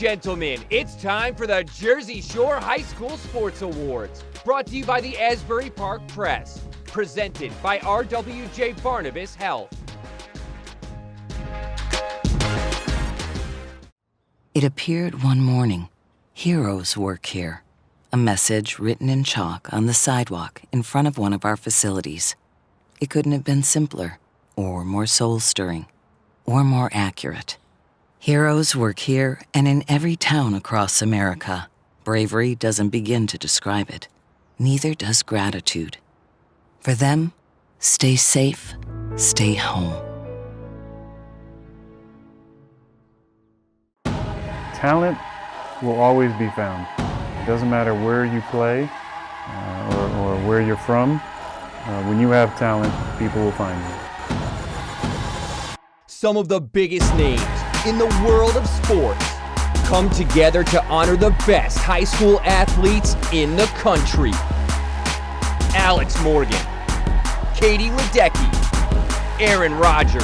gentlemen, it's time for the Jersey Shore High School Sports Awards, brought to you by the Asbury Park Press, presented by RWJ Barnabas Health. It appeared one morning. Heroes work here. A message written in chalk on the sidewalk in front of one of our facilities. It couldn't have been simpler, or more soul-stirring, or more accurate. Heroes work here and in every town across America. Bravery doesn't begin to describe it. Neither does gratitude. For them, stay safe, stay home. Talent will always be found. It doesn't matter where you play or where you're from. When you have talent, people will find you. Some of the biggest names in the world of sports come together to honor the best high school athletes in the country. Alex Morgan, Katie Ledecky, Aaron Rodgers,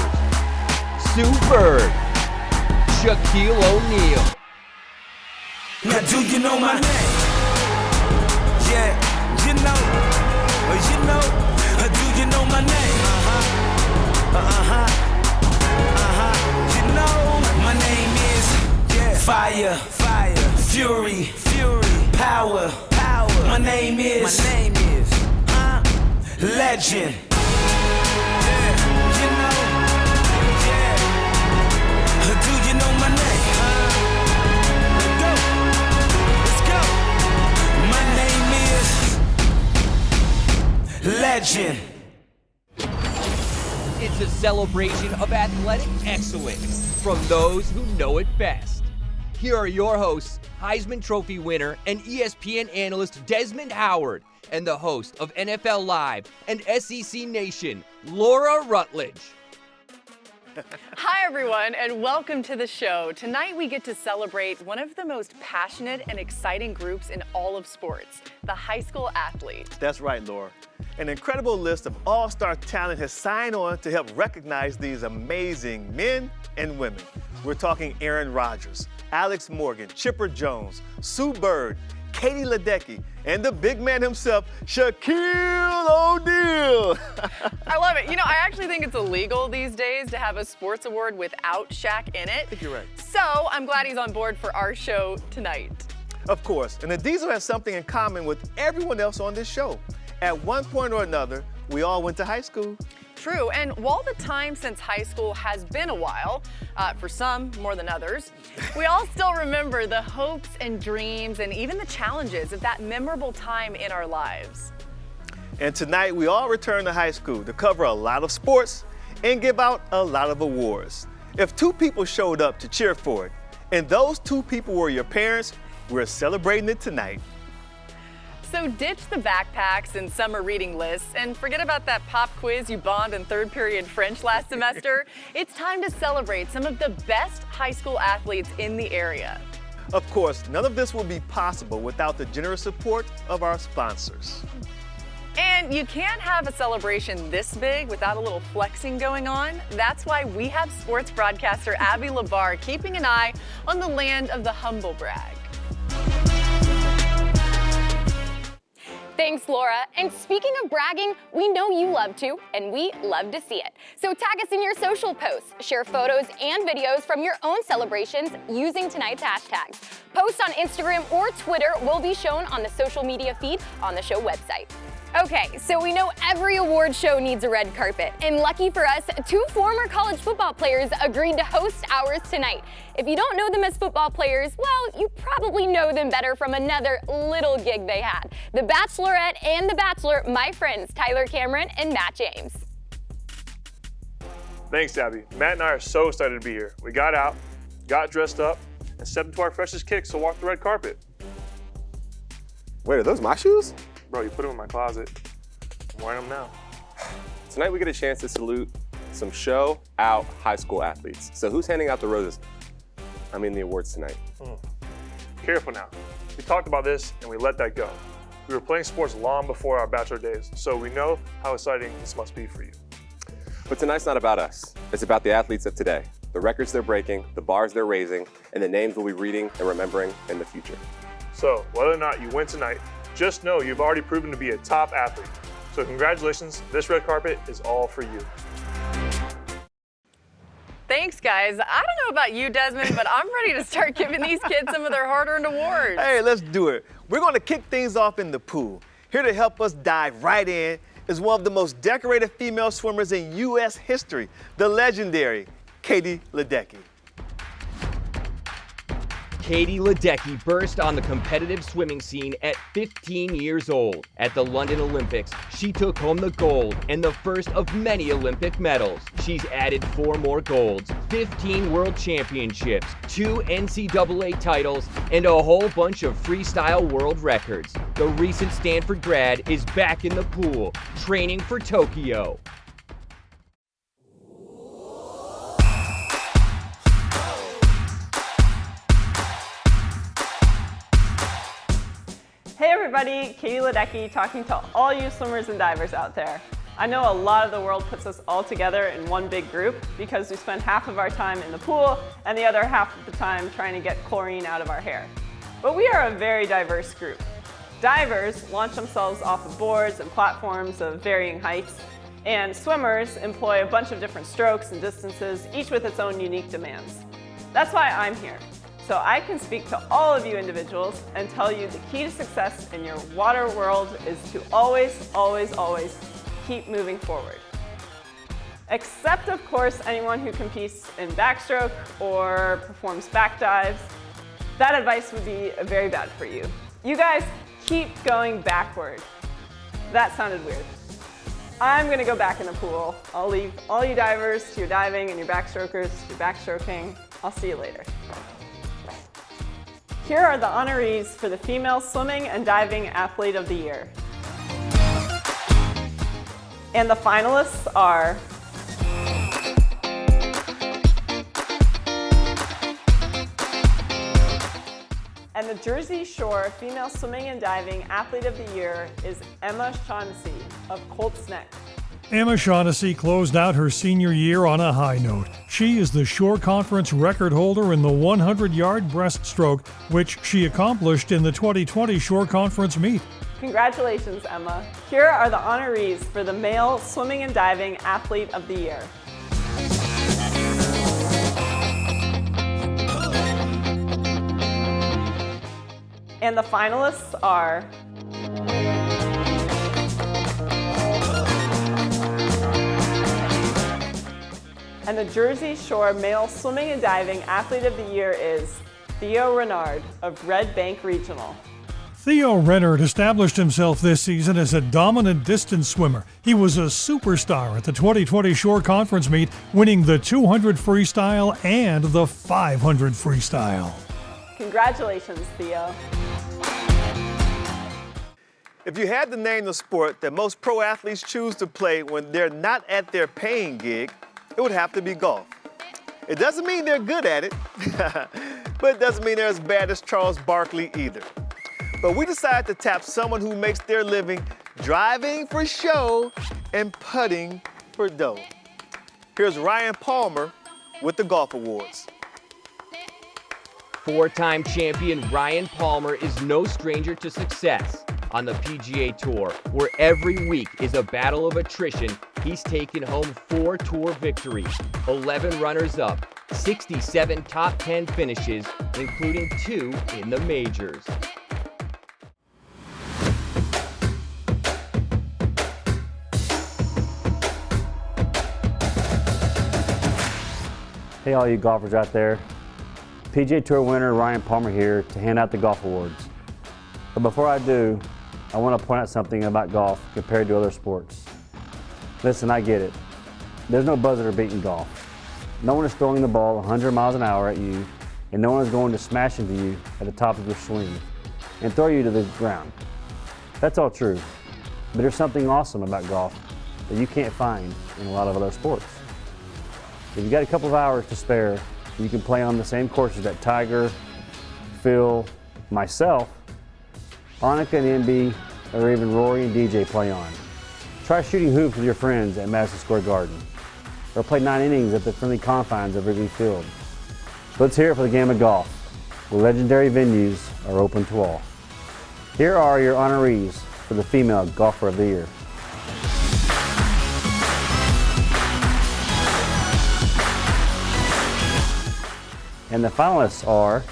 Sue Bird, Shaquille O'Neal. Now do you know my name? Yeah, you know, do you know my name? You know, my name is Fire, Fury, Power. My name is Legend. You know, do you know my name? Legend. It's a celebration of athletic excellence from those who know it best. Here are your hosts, Heisman Trophy winner and ESPN analyst Desmond Howard, and the host of NFL Live and SEC Nation, Laura Rutledge. Hi, everyone, and welcome to the show. Tonight, we get to celebrate one of the most passionate and exciting groups in all of sports, the high school athlete. That's right, Laura. An incredible list of all-star talent has signed on to help recognize these amazing men and women. We're talking Aaron Rodgers, Alex Morgan, Chipper Jones, Sue Bird, Katie Ledecky, and the big man himself, Shaquille O'Neal. I love it. You know, I actually think it's illegal these days to have a sports award without Shaq in it. I think you're right. So I'm glad he's on board for our show tonight. Of course, and the Diesel has something in common with everyone else on this show. At one point or another, we all went to high school. True, and while the time since high school has been a while, for some more than others, we all still remember the hopes and dreams and even the challenges of that memorable time in our lives. And tonight, we all return to high school to cover a lot of sports and give out a lot of awards. If two people showed up to cheer for it, and those two people were your parents, we're celebrating it tonight. So ditch the backpacks and summer reading lists and forget about that pop quiz you bombed in third period French last semester. It's time to celebrate some of the best high school athletes in the area. Of course, none of this would be possible without the generous support of our sponsors. And you can't have a celebration this big without a little flexing going on. That's why we have sports broadcaster Abby Labar keeping an eye on the land of the humble brag. Thanks, Laura. And speaking of bragging, we know you love to, and we love to see it. So tag us in your social posts, share photos and videos from your own celebrations using tonight's hashtags. Posts on Instagram or Twitter will be shown on the social media feed on the show website. Okay, so we know every award show needs a red carpet, and lucky for us, two former college football players agreed to host ours tonight. If you don't know them as football players, well, you probably know them better from another little gig they had. The Bachelorette and The Bachelor, my friends Tyler Cameron and Matt James. Thanks, Abby. Matt and I are so excited to be here. We got out, got dressed up, and stepped into our freshest kicks to walk the red carpet. Wait, are those my shoes? Bro, you put them in my closet. I'm wearing them now. Tonight we get a chance to salute some show-out high school athletes. So who's handing out the roses? I mean the awards tonight. Careful now. We talked about this and we let that go. We were playing sports long before our bachelor days, so we know how exciting this must be for you. But tonight's not about us. It's about the athletes of today. the records they're breaking, the bars they're raising, and the names we'll be reading and remembering in the future. So, whether or not you win tonight, just know you've already proven to be a top athlete. So congratulations, this red carpet is all for you. Thanks, guys. I don't know about you, Desmond, but I'm ready to start giving these kids some of their hard-earned awards. Hey, let's do it. We're going to kick things off in the pool. Here to help us dive right in is one of the most decorated female swimmers in U.S. history, the legendary Katie Ledecky. Katie Ledecky burst on the competitive swimming scene at 15 years old. At the London Olympics, she took home the gold and the first of many Olympic medals. She's added 4 more golds, 15 world championships, 2 NCAA titles, and a whole bunch of freestyle world records. The recent Stanford grad is back in the pool, training for Tokyo. Hey everybody, Katie Ledecky talking to all you swimmers and divers out there. I know a lot of the world puts us all together in one big group because we spend half of our time in the pool and the other half of the time trying to get chlorine out of our hair. But we are a very diverse group. Divers launch themselves off of boards and platforms of varying heights, and swimmers employ a bunch of different strokes and distances, each with its own unique demands. That's why I'm here. So I can speak to all of you individuals and tell you the key to success in your water world is to always, always, always keep moving forward. Except, of course, anyone who competes in backstroke or performs back dives. That advice would be very bad for you. You guys keep going backward. That sounded weird. I'm gonna go back in the pool. I'll leave all you divers to your diving and your backstrokers to your backstroking. I'll see you later. Here are the honorees for the Female Swimming and Diving Athlete of the Year. And the finalists are and the Jersey Shore Female Swimming and Diving Athlete of the Year is Emma Shaughnessy of Colts Neck. Emma Shaughnessy closed out her senior year on a high note. She is the Shore Conference record holder in the 100-yard breaststroke, which she accomplished in the 2020 Shore Conference meet. Congratulations, Emma. Here are the honorees for the Male Swimming and Diving Athlete of the Year. And the finalists are and the Jersey Shore Male Swimming and Diving Athlete of the Year is Theo Renard of Red Bank Regional. Theo Renard established himself this season as a dominant distance swimmer. He was a superstar at the 2020 Shore Conference meet, winning the 200 freestyle and the 500 freestyle. Congratulations, Theo. If you had to name the sport that most pro athletes choose to play when they're not at their paying gig, it would have to be golf. It doesn't mean they're good at it, but it doesn't mean they're as bad as Charles Barkley either. But we decided to tap someone who makes their living driving for show and putting for dough. Here's Ryan Palmer with the Golf Awards. 4-time champion Ryan Palmer is no stranger to success. On the PGA Tour, where every week is a battle of attrition, he's taken home 4 tour victories, 11 runners-up, 67 top 10 finishes, including 2 in the majors. Hey all you golfers out there. PGA Tour winner Ryan Palmer here to hand out the Golf Awards. But before I do, I want to point out something about golf compared to other sports. Listen, I get it. There's no buzzer beating golf. No one is throwing the ball 100 miles an hour at you, and no one is going to smash into you at the top of your swing and throw you to the ground. That's all true, but there's something awesome about golf that you can't find in a lot of other sports. If you got a couple of hours to spare, you can play on the same courses that Tiger, Phil, myself, Annika and MB, or even Rory and DJ play on. Try shooting hoops with your friends at Madison Square Garden. or play 9 innings at the friendly confines of Wrigley Field. Let's hear it for the game of golf, where legendary venues are open to all. Here are your honorees for the Female Golfer of the Year. And the finalists are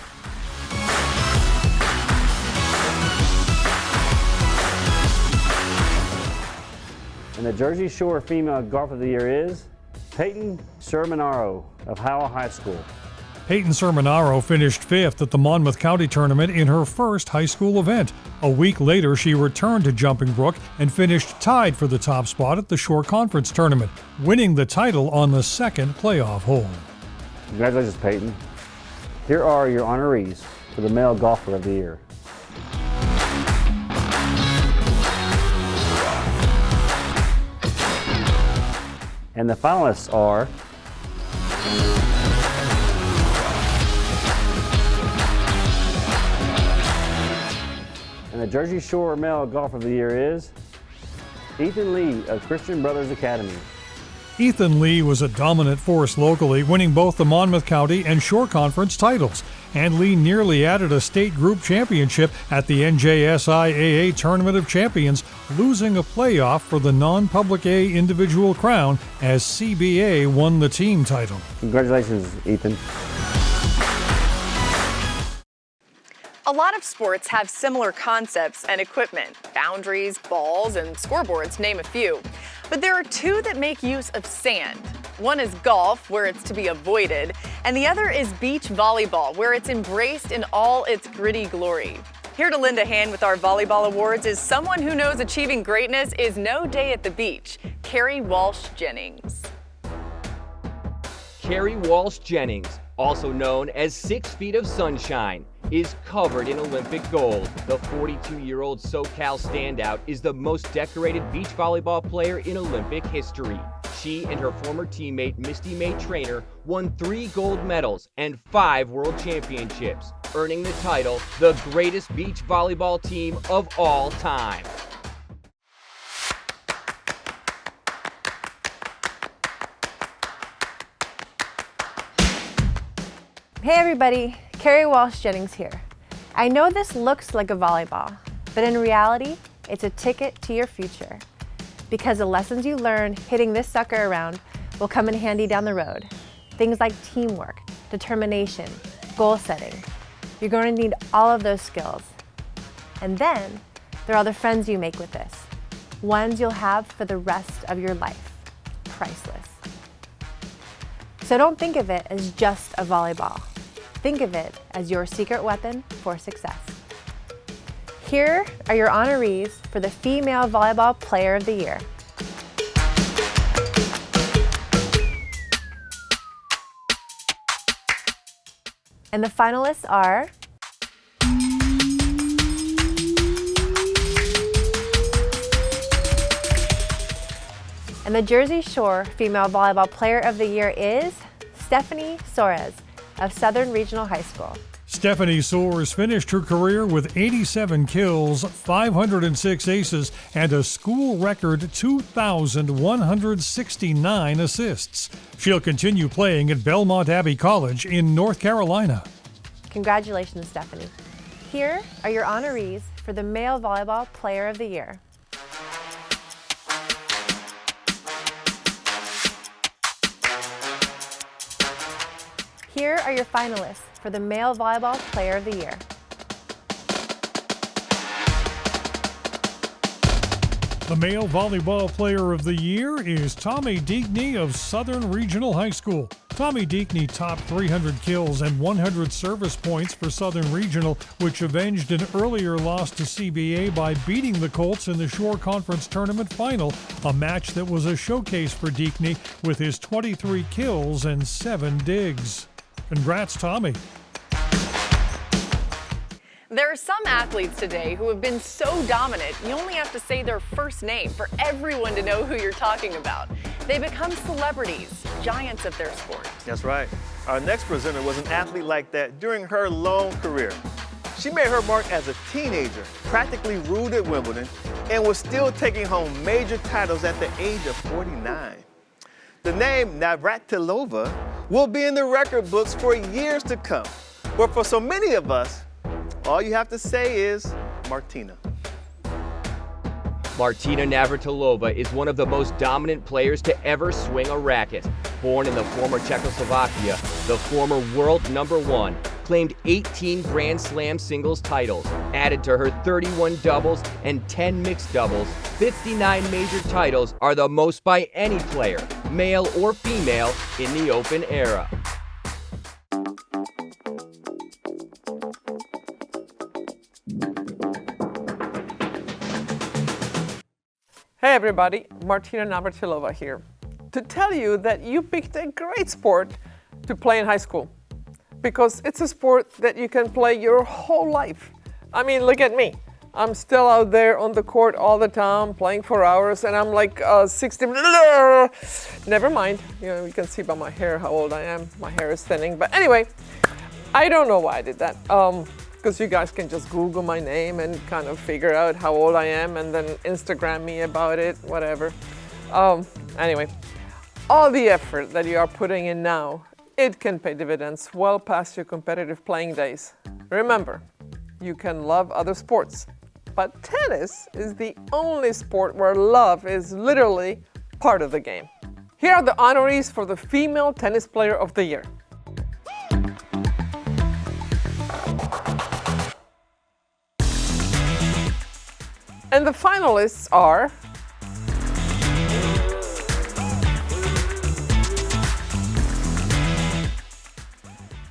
and the Jersey Shore Female Golfer of the Year is Peyton Sermonaro of Howell High School. Peyton Sermonaro finished 5th at the Monmouth County Tournament in her first high school event. A week later, she returned to Jumping Brook and finished tied for the top spot at the Shore Conference Tournament, winning the title on the second playoff hole. Congratulations, Peyton. Here are your honorees for the Male Golfer of the Year. And the finalists are and the Jersey Shore Male Golfer of the Year is Ethan Lee of Christian Brothers Academy. Ethan Lee was a dominant force locally, winning both the Monmouth County and Shore Conference titles. And Lee nearly added a state group championship at the NJSIAA Tournament of Champions, losing a playoff for the non-public A individual crown as CBA won the team title. Congratulations, Ethan. A lot of sports have similar concepts and equipment, boundaries, balls, and scoreboards, name a few. But there are two that make use of sand. One is golf, where it's to be avoided, and the other is beach volleyball, where it's embraced in all its gritty glory. Here to lend a hand with our volleyball awards is someone who knows achieving greatness is no day at the beach, Carrie Walsh Jennings. Carrie Walsh Jennings, also known as 6 Feet of Sunshine, is covered in Olympic gold. The 42-year-old SoCal standout is the most decorated beach volleyball player in Olympic history. She and her former teammate Misty May Traynor won 3 gold medals and 5 world championships, earning the title the greatest beach volleyball team of all time. Hey everybody, Carrie Walsh Jennings here. I know this looks like a volleyball, but in reality, it's a ticket to your future. Because the lessons you learn hitting this sucker around will come in handy down the road. Things like teamwork, determination, goal setting. You're going to need all of those skills. And then, there are the friends you make with this. Ones you'll have for the rest of your life. Priceless. So don't think of it as just a volleyball. Think of it as your secret weapon for success. Here are your honorees for the Female Volleyball Player of the Year. And the finalists are and the Jersey Shore Female Volleyball Player of the Year is Stephanie Soares of Southern Regional High School. Stephanie Soares finished her career with 87 kills, 506 aces, and a school record 2,169 assists. She'll continue playing at Belmont Abbey College in North Carolina. Congratulations, Stephanie. Here are your honorees for the Male Volleyball Player of the Year. Here are your finalists for the Male Volleyball Player of the Year. The Male Volleyball Player of the Year is Tommy Deakney of Southern Regional High School. Tommy Deakney topped 300 kills and 100 service points for Southern Regional, which avenged an earlier loss to CBA by beating the Colts in the Shore Conference Tournament Final, a match that was a showcase for Deakney with his 23 kills and 7 digs. Congrats, Tommy. There are some athletes today who have been so dominant, you only have to say their first name for everyone to know who you're talking about. They become celebrities, giants of their sport. That's right. Our next presenter was an athlete like that during her long career. She made her mark as a teenager, practically ruled at Wimbledon, and was still taking home major titles at the age of 49. The name Navratilova will be in the record books for years to come. But for so many of us, all you have to say is Martina. Martina Navratilova is one of the most dominant players to ever swing a racket. Born in the former Czechoslovakia, the former world #1, claimed 18 Grand Slam singles titles, added to her 31 doubles and 10 mixed doubles. 59 major titles are the most by any player, male or female, in the Open era. Hey everybody, Martina Navratilova here, to tell you that you picked a great sport to play in high school, because it's a sport that you can play your whole life. I mean, look at me. I'm still out there on the court all the time, playing for hours, and I'm like 60. Never mind, you can see by my hair how old I am. My hair is thinning, but anyway, I don't know why I did that. Because you guys can just Google my name and kind of figure out how old I am and then Instagram me about it, whatever. Anyway, all the effort that you are putting in now, it can pay dividends well past your competitive playing days. Remember, you can love other sports, but tennis is the only sport where love is literally part of the game. Here are the honorees for the Female Tennis Player of the Year. And the finalists are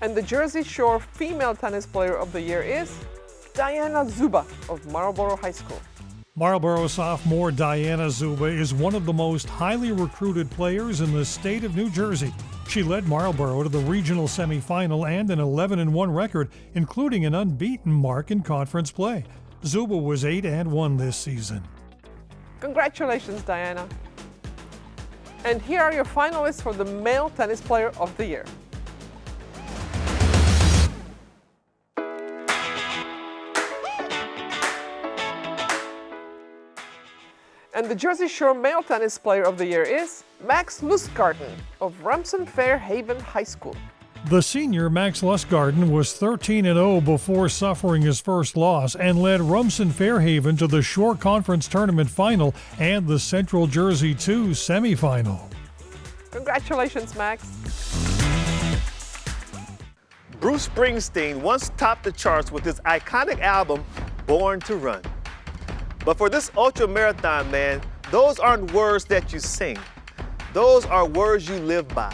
and the Jersey Shore Female Tennis Player of the Year is Diana Zuba of Marlboro High School. Marlboro sophomore Diana Zuba is one of the most highly recruited players in the state of New Jersey. She led Marlboro to the regional semifinal and an 11-1 record, including an unbeaten mark in conference play. Zuba was 8-1 this season. Congratulations, Diana. And here are your finalists for the Male Tennis Player of the Year. And the Jersey Shore Male Tennis Player of the Year is Max Lustgarten of Remsen Fairhaven High School. The senior Max Lustgarten was 13-0 before suffering his first loss and led Rumson Fairhaven to the Shore Conference Tournament Final and the Central Jersey 2 semifinal. Congratulations, Max. Bruce Springsteen once topped the charts with his iconic album, Born to Run. But for this ultra marathon man, those aren't words that you sing. Those are words you live by.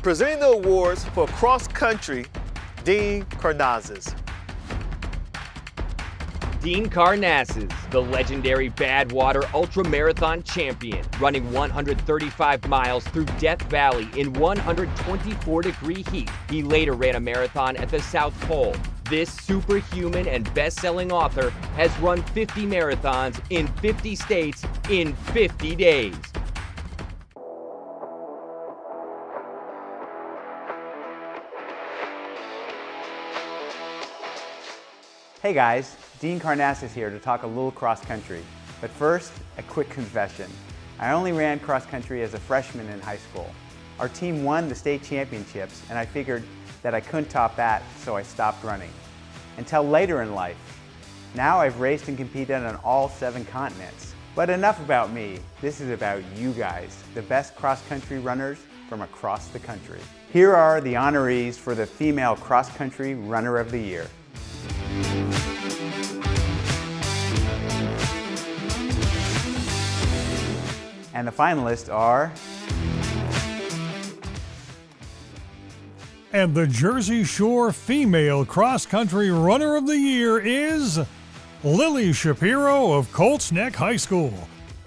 Presenting the awards for cross country, Dean Karnazes. Dean Karnazes, the legendary Badwater ultramarathon champion, running 135 miles through Death Valley in 124-degree heat. He later ran a marathon at the South Pole. This superhuman and best-selling author has run 50 marathons in 50 states in 50 days. Hey guys, Dean Karnazes here to talk a little cross country. But first, a quick confession. I only ran cross country as a freshman in high school. Our team won the state championships and I figured that I couldn't top that, so I stopped running. Until later in life. Now I've raced and competed on all 7 continents. But enough about me. This is about you guys, the best cross country runners from across the country. Here are the honorees for the Female Cross Country Runner of the Year. And the finalists are... And the Jersey Shore Female Cross Country Runner of the Year is Lily Shapiro of Colts Neck High School.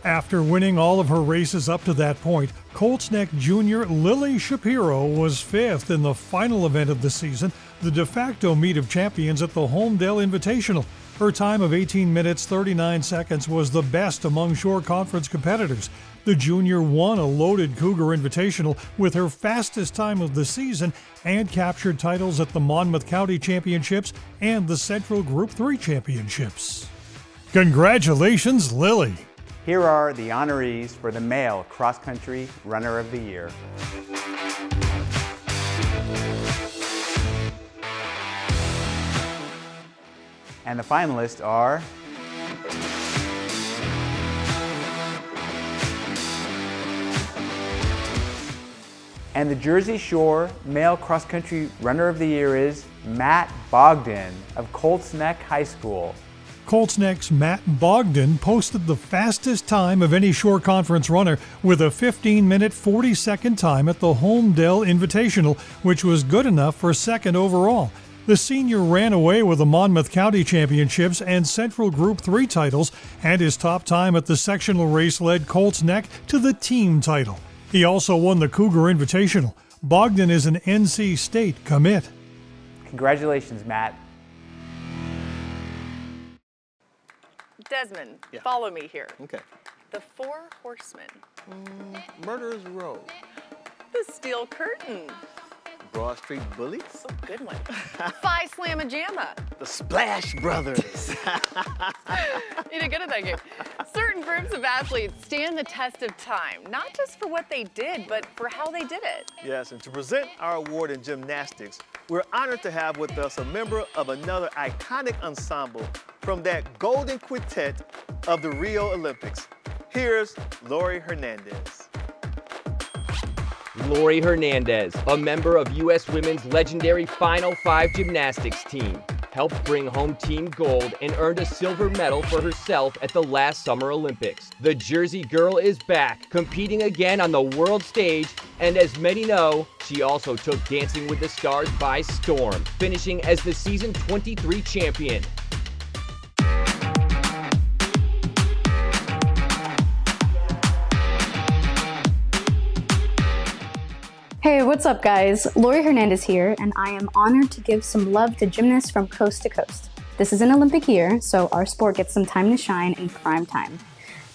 After winning all of her races up to that point, Colts Neck junior Lily Shapiro was 5th in the final event of the season, the de facto meet of champions at the Homedale Invitational. Her time of 18 minutes 39 seconds was the best among Shore Conference competitors. The junior won a loaded Cougar Invitational with her fastest time of the season and captured titles at the Monmouth County Championships and the Central Group 3 Championships. Congratulations, Lily! Here are the honorees for the male cross-country runner of the year. And the finalists are and the Jersey Shore Male Cross Country Runner of the Year is Matt Bogdan of Colts Neck High School. Colts Neck's Matt Bogdan posted the fastest time of any Shore Conference runner with a 15-minute 40-second time at the Holmdel Invitational, which was good enough for second overall. The senior ran away with the Monmouth County Championships and Central Group 3 titles, and his top time at the sectional race led Colts Neck to the team title. He also won the Cougar Invitational. Bogdan is an NC State commit. Congratulations, Matt. Desmond, follow me here. Okay. The Four Horsemen. Murderers Row. The Steel Curtain. Broad Street Bullies. Oh, good one. Phi Slamma Jamma. The Splash Brothers. You did good at that game. Certain groups of athletes stand the test of time, not just for what they did, but for how they did it. Yes, and to present our award in gymnastics, we're honored to have with us a member of another iconic ensemble from that golden quintet of the Rio Olympics. Here's Laurie Hernandez. Laurie Hernandez, a member of U.S. Women's legendary Final Five gymnastics team, helped bring home team gold and earned a silver medal for herself at the last Summer Olympics. The Jersey girl is back, competing again on the world stage, and as many know, she also took Dancing with the Stars by storm, finishing as the season 23 champion. Hey, what's up guys? Laurie Hernandez here, and I am honored to give some love to gymnasts from coast to coast. This is an Olympic year, so our sport gets some time to shine in prime time.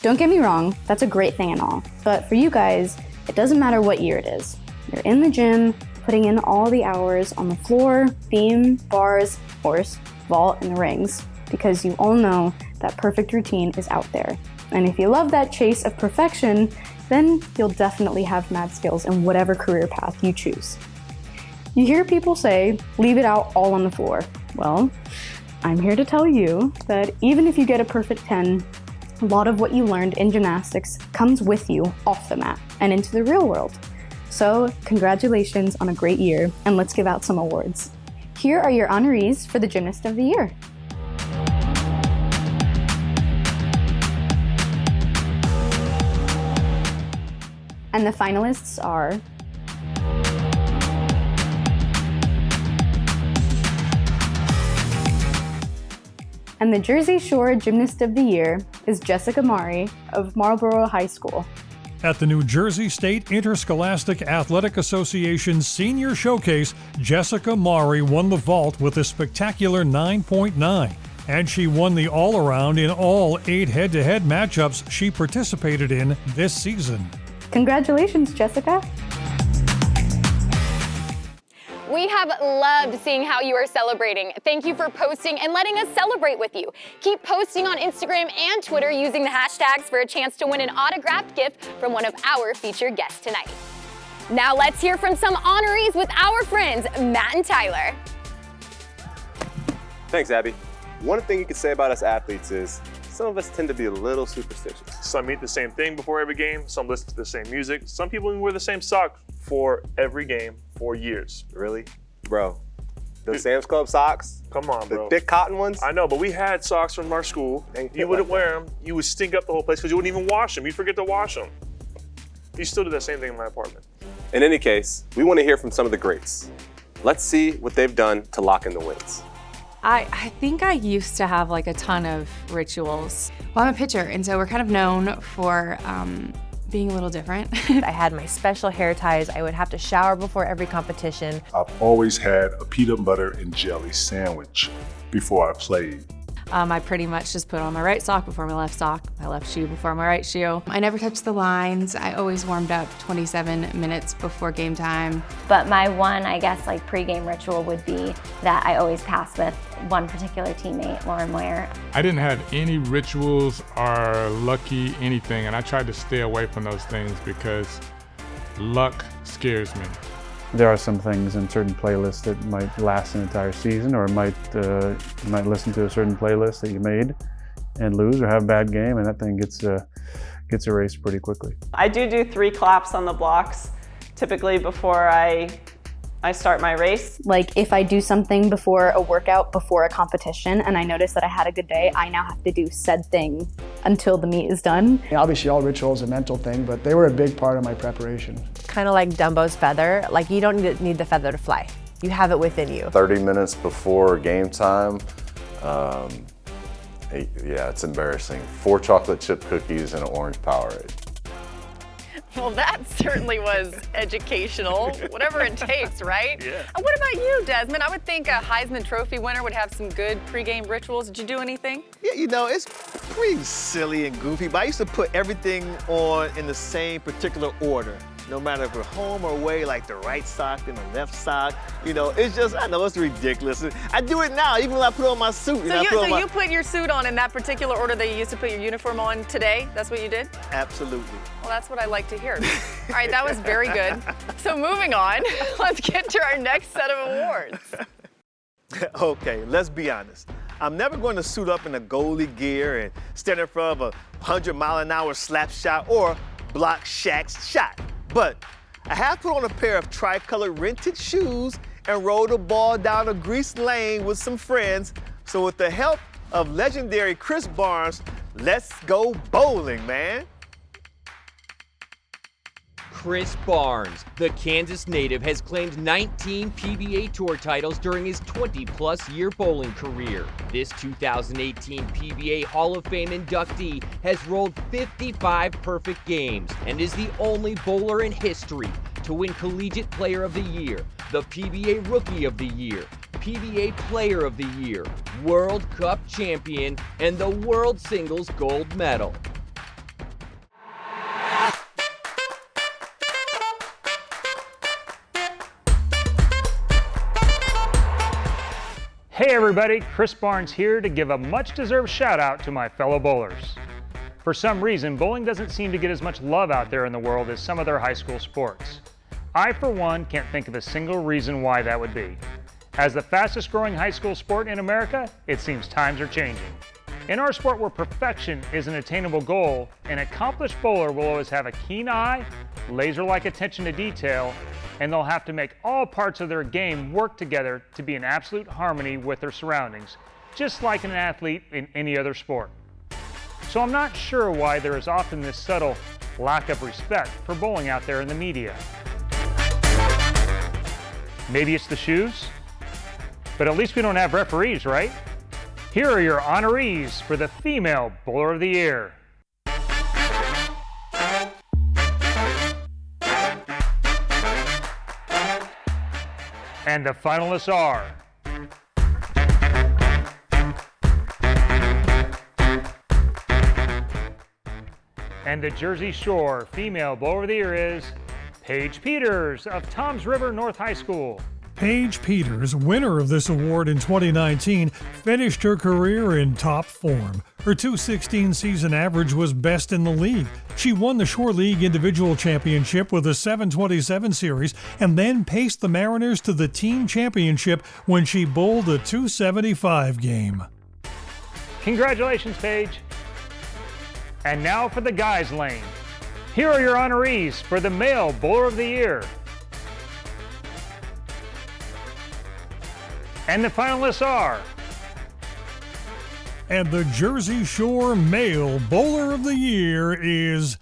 Don't get me wrong, that's a great thing and all, but for you guys, it doesn't matter what year it is. You're in the gym, putting in all the hours on the floor, beam, bars, horse, vault, and the rings, because you all know that perfect routine is out there. And if you love that chase of perfection, then you'll definitely have mad skills in whatever career path you choose. You hear people say, leave it out all on the floor. Well, I'm here to tell you that even if you get a perfect 10, a lot of what you learned in gymnastics comes with you off the mat and into the real world. So congratulations on a great year, and let's give out some awards. Here are your honorees for the Gymnast of the Year. And the finalists are and the Jersey Shore Gymnast of the Year is Jessica Mari of Marlboro High School. At the New Jersey State Interscholastic Athletic Association's Senior Showcase, Jessica Mari won the vault with a spectacular 9.9, and she won the all-around in all 8 head-to-head matchups she participated in this season. Congratulations, Jessica. We have loved seeing how you are celebrating. Thank you for posting and letting us celebrate with you. Keep posting on Instagram and Twitter using the hashtags for a chance to win an autographed gift from one of our featured guests tonight. Now let's hear from some honorees with our friends, Matt and Tyler. Thanks, Abby. One thing you could say about us athletes is some of us tend to be a little superstitious. Some eat the same thing before every game, some listen to the same music, some people even wear the same socks for every game for years. Really? Bro, those Sam's Club socks? Come on, bro. The thick cotton ones? I know, but we had socks from our school. You wouldn't wear them. You would stink up the whole place because you wouldn't even wash them. You'd forget to wash them. You still do that same thing in my apartment. In any case, we want to hear from some of the greats. Let's see what they've done to lock in the wins. I think I used to have like a ton of rituals. Well, I'm a pitcher, and so we're kind of known for being a little different. I had my special hair ties. I would have to shower before every competition. I've always had a peanut butter and jelly sandwich before I played. I pretty much just put on my right sock before my left sock, my left shoe before my right shoe. I never touched the lines. I always warmed up 27 minutes before game time. But my one, I guess, like pregame ritual would be that I always pass with one particular teammate, Laurie Meyer. I didn't have any rituals or lucky anything, and I tried to stay away from those things because luck scares me. There are some things in certain playlists that might last an entire season, or you might listen to a certain playlist that you made and lose or have a bad game, and that thing gets erased pretty quickly. I do 3 claps on the blocks, typically before I start my race. Like if I do something before a workout, before a competition, and I notice that I had a good day, I now have to do said thing until the meet is done. Obviously all rituals are a mental thing, but they were a big part of my preparation. Kind of like Dumbo's feather, like you don't need the feather to fly. You have it within you. 30 minutes before game time, yeah, it's embarrassing. 4 chocolate chip cookies and an orange Powerade. Well, that certainly was educational, whatever it takes, right? Yeah. And what about you, Desmond? I would think a Heisman Trophy winner would have some good pregame rituals. Did you do anything? Yeah, you know, it's pretty silly and goofy, but I used to put everything on in the same particular order. No matter if we're home or away, like the right sock and the left sock. You know, it's just, I know it's ridiculous. I do it now, even when I put on my suit. You put your suit on in that particular order that you used to put your uniform on today? That's what you did? Absolutely. Well, that's what I like to hear. All right, that was very good. So moving on, let's get to our next set of awards. Okay, let's be honest. I'm never going to suit up in a goalie gear and stand in front of a 100-mile-an-hour slap shot or block Shaq's shot. But I have put on a pair of tri-colored rented shoes and rode a ball down a greased lane with some friends. So with the help of legendary Chris Barnes, let's go bowling, man. Chris Barnes, the Kansas native, has claimed 19 PBA Tour titles during his 20-plus year bowling career. This 2018 PBA Hall of Fame inductee has rolled 55 perfect games and is the only bowler in history to win Collegiate Player of the Year, the PBA Rookie of the Year, PBA Player of the Year, World Cup Champion, and the World Singles Gold Medal. Hey everybody, Chris Barnes here to give a much-deserved shout-out to my fellow bowlers. For some reason, bowling doesn't seem to get as much love out there in the world as some other high school sports. I, for one, can't think of a single reason why that would be. As the fastest-growing high school sport in America, it seems times are changing. In our sport where perfection is an attainable goal, an accomplished bowler will always have a keen eye, laser-like attention to detail, and they'll have to make all parts of their game work together to be in absolute harmony with their surroundings, just like an athlete in any other sport. So I'm not sure why there is often this subtle lack of respect for bowling out there in the media. Maybe it's the shoes? But at least we don't have referees, right? Here are your honorees for the Female Bowler of the Year. And the finalists are and the Jersey Shore Female Bowler of the Year is Paige Peters of Toms River North High School. Paige Peters, winner of this award in 2019, finished her career in top form. Her 216 season average was best in the league. She won the Shore League Individual Championship with a 727 series and then paced the Mariners to the team championship when she bowled a 275 game. Congratulations, Paige. And now for the guys' lane. Here are your honorees for the Male Bowler of the Year. And the finalists are... And the Jersey Shore Male Bowler of the Year is...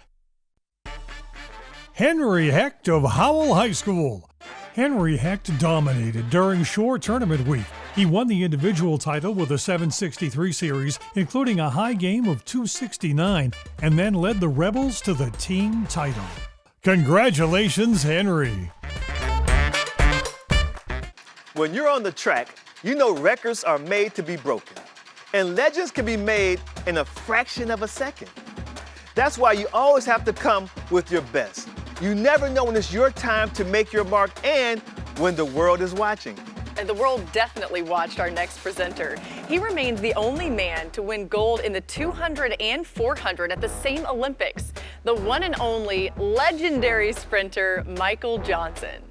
Henry Hecht of Howell High School. Henry Hecht dominated during Shore Tournament Week. He won the individual title with a 763 series, including a high game of 269, and then led the Rebels to the team title. Congratulations, Henry. When you're on the track, you know records are made to be broken. And legends can be made in a fraction of a second. That's why you always have to come with your best. You never know when it's your time to make your mark and when the world is watching. And the world definitely watched our next presenter. He remains the only man to win gold in the 200 and 400 at the same Olympics. The one and only legendary sprinter, Michael Johnson.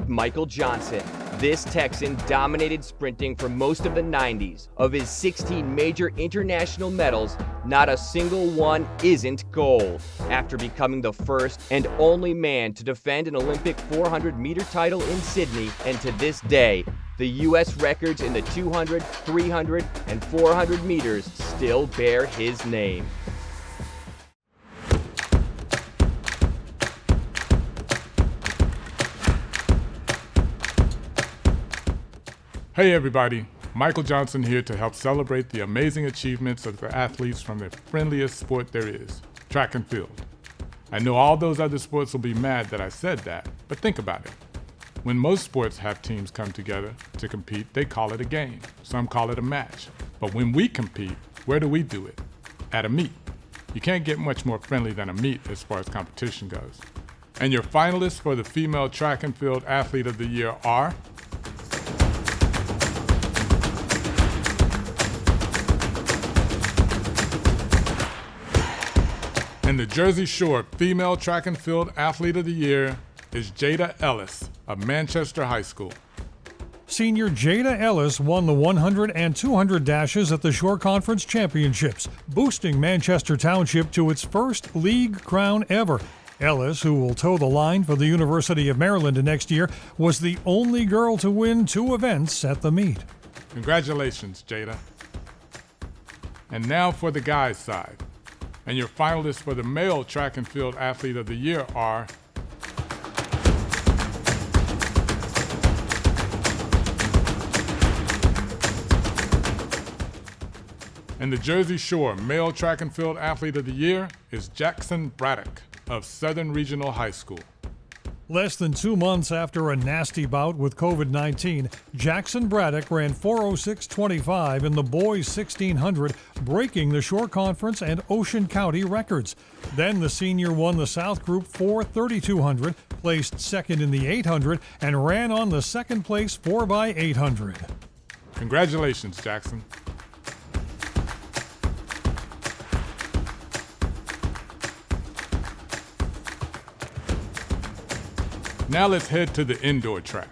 Michael Johnson. This Texan dominated sprinting for most of the 90s. Of his 16 major international medals, not a single one isn't gold. After becoming the first and only man to defend an Olympic 400-meter title in Sydney, and to this day, the U.S. records in the 200, 300, and 400 meters still bear his name. Hey everybody, Michael Johnson here to help celebrate the amazing achievements of the athletes from the friendliest sport there is, track and field. I know all those other sports will be mad that I said that, but think about it. When most sports have teams come together to compete, they call it a game. Some call it a match. But when we compete, where do we do it? At a meet. You can't get much more friendly than a meet as far as competition goes. And your finalists for the Female Track and Field Athlete of the Year are and the Jersey Shore Female Track and Field Athlete of the Year is Jada Ellis of Manchester High School. Senior Jada Ellis won the 100 and 200 dashes at the Shore Conference Championships, boosting Manchester Township to its first league crown ever. Ellis, who will toe the line for the University of Maryland next year, was the only girl to win 2 events at the meet. Congratulations, Jada. And now for the guys' side. And your finalists for the Male Track and Field Athlete of the Year are and the Jersey Shore Male Track and Field Athlete of the Year is Jackson Braddock of Southern Regional High School. Less than 2 months after a nasty bout with COVID-19, Jackson Braddock ran 4:06.25 in the boys 1600, breaking the Shore Conference and Ocean County records. Then the senior won the South Group 4:3200, placed second in the 800, and ran on the second place 4x800. Congratulations, Jackson. Now let's head to the indoor track.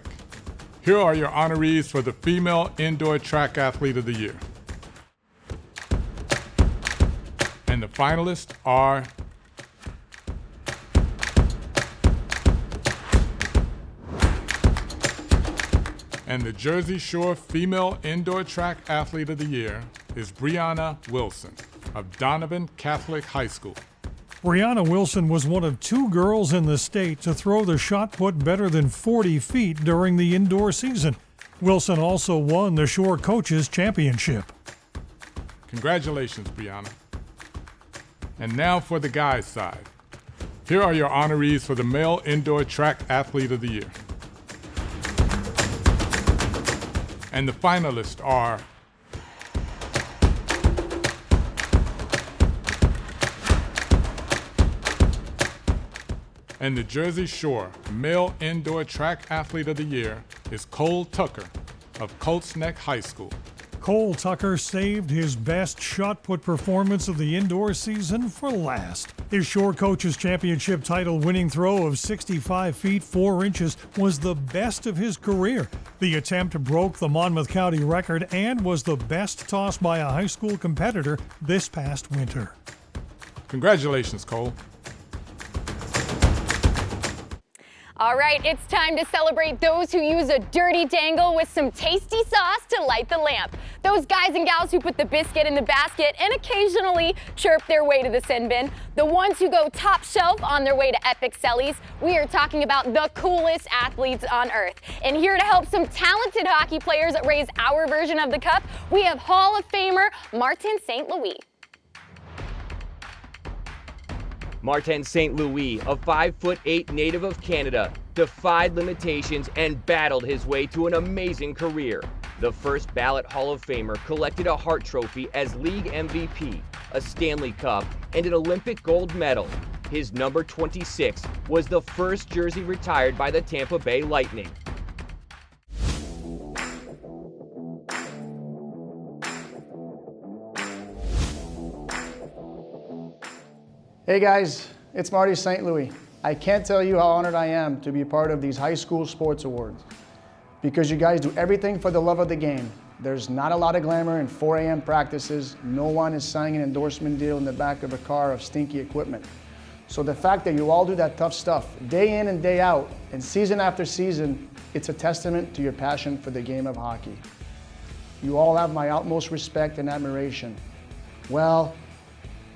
Here are your honorees for the Female Indoor Track Athlete of the Year. And the finalists are and the Jersey Shore Female Indoor Track Athlete of the Year is Brianna Wilson of Donovan Catholic High School. Brianna Wilson was one of 2 girls in the state to throw the shot put better than 40 feet during the indoor season. Wilson also won the Shore Coaches Championship. Congratulations, Brianna. And now for the guys' side. Here are your honorees for the Male Indoor Track Athlete of the Year. And the finalists are and the Jersey Shore Male Indoor Track Athlete of the Year is Cole Tucker of Colts Neck High School. Cole Tucker saved his best shot put performance of the indoor season for last. His Shore Coaches Championship title winning throw of 65 feet 4 inches was the best of his career. The attempt broke the Monmouth County record and was the best toss by a high school competitor this past winter. Congratulations, Cole. All right, it's time to celebrate those who use a dirty dangle with some tasty sauce to light the lamp. Those guys and gals who put the biscuit in the basket and occasionally chirp their way to the sin bin. The ones who go top shelf on their way to epic sellies. We are talking about the coolest athletes on earth. And here to help some talented hockey players raise our version of the cup, we have Hall of Famer Martin St. Louis. Martin St. Louis, a 5'8" native of Canada, defied limitations and battled his way to an amazing career. The first ballot Hall of Famer collected a Hart Trophy as league MVP, a Stanley Cup, and an Olympic gold medal. His number 26 was the first jersey retired by the Tampa Bay Lightning. Hey guys, it's Marty St. Louis. I can't tell you how honored I am to be part of these high school sports awards because you guys do everything for the love of the game. There's not a lot of glamour in 4 a.m. practices. No one is signing an endorsement deal in the back of a car of stinky equipment. So the fact that you all do that tough stuff day in and day out and season after season, it's a testament to your passion for the game of hockey. You all have my utmost respect and admiration. Well,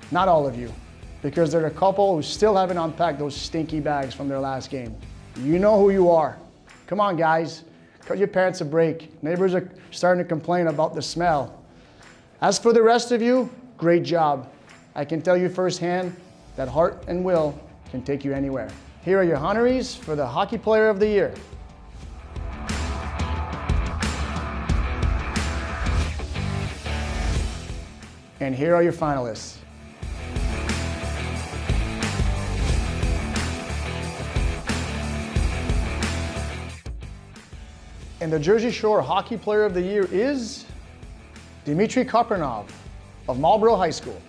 not all of you, because there are a couple who still haven't unpacked those stinky bags from their last game. You know who you are. Come on, guys. Cut your pants a break. Neighbors are starting to complain about the smell. As for the rest of you, great job. I can tell you firsthand that heart and will can take you anywhere. Here are your honorees for the Hockey Player of the Year. And here are your finalists. And the Jersey Shore Hockey Player of the Year is Dmitry Kapranov of Marlboro High School.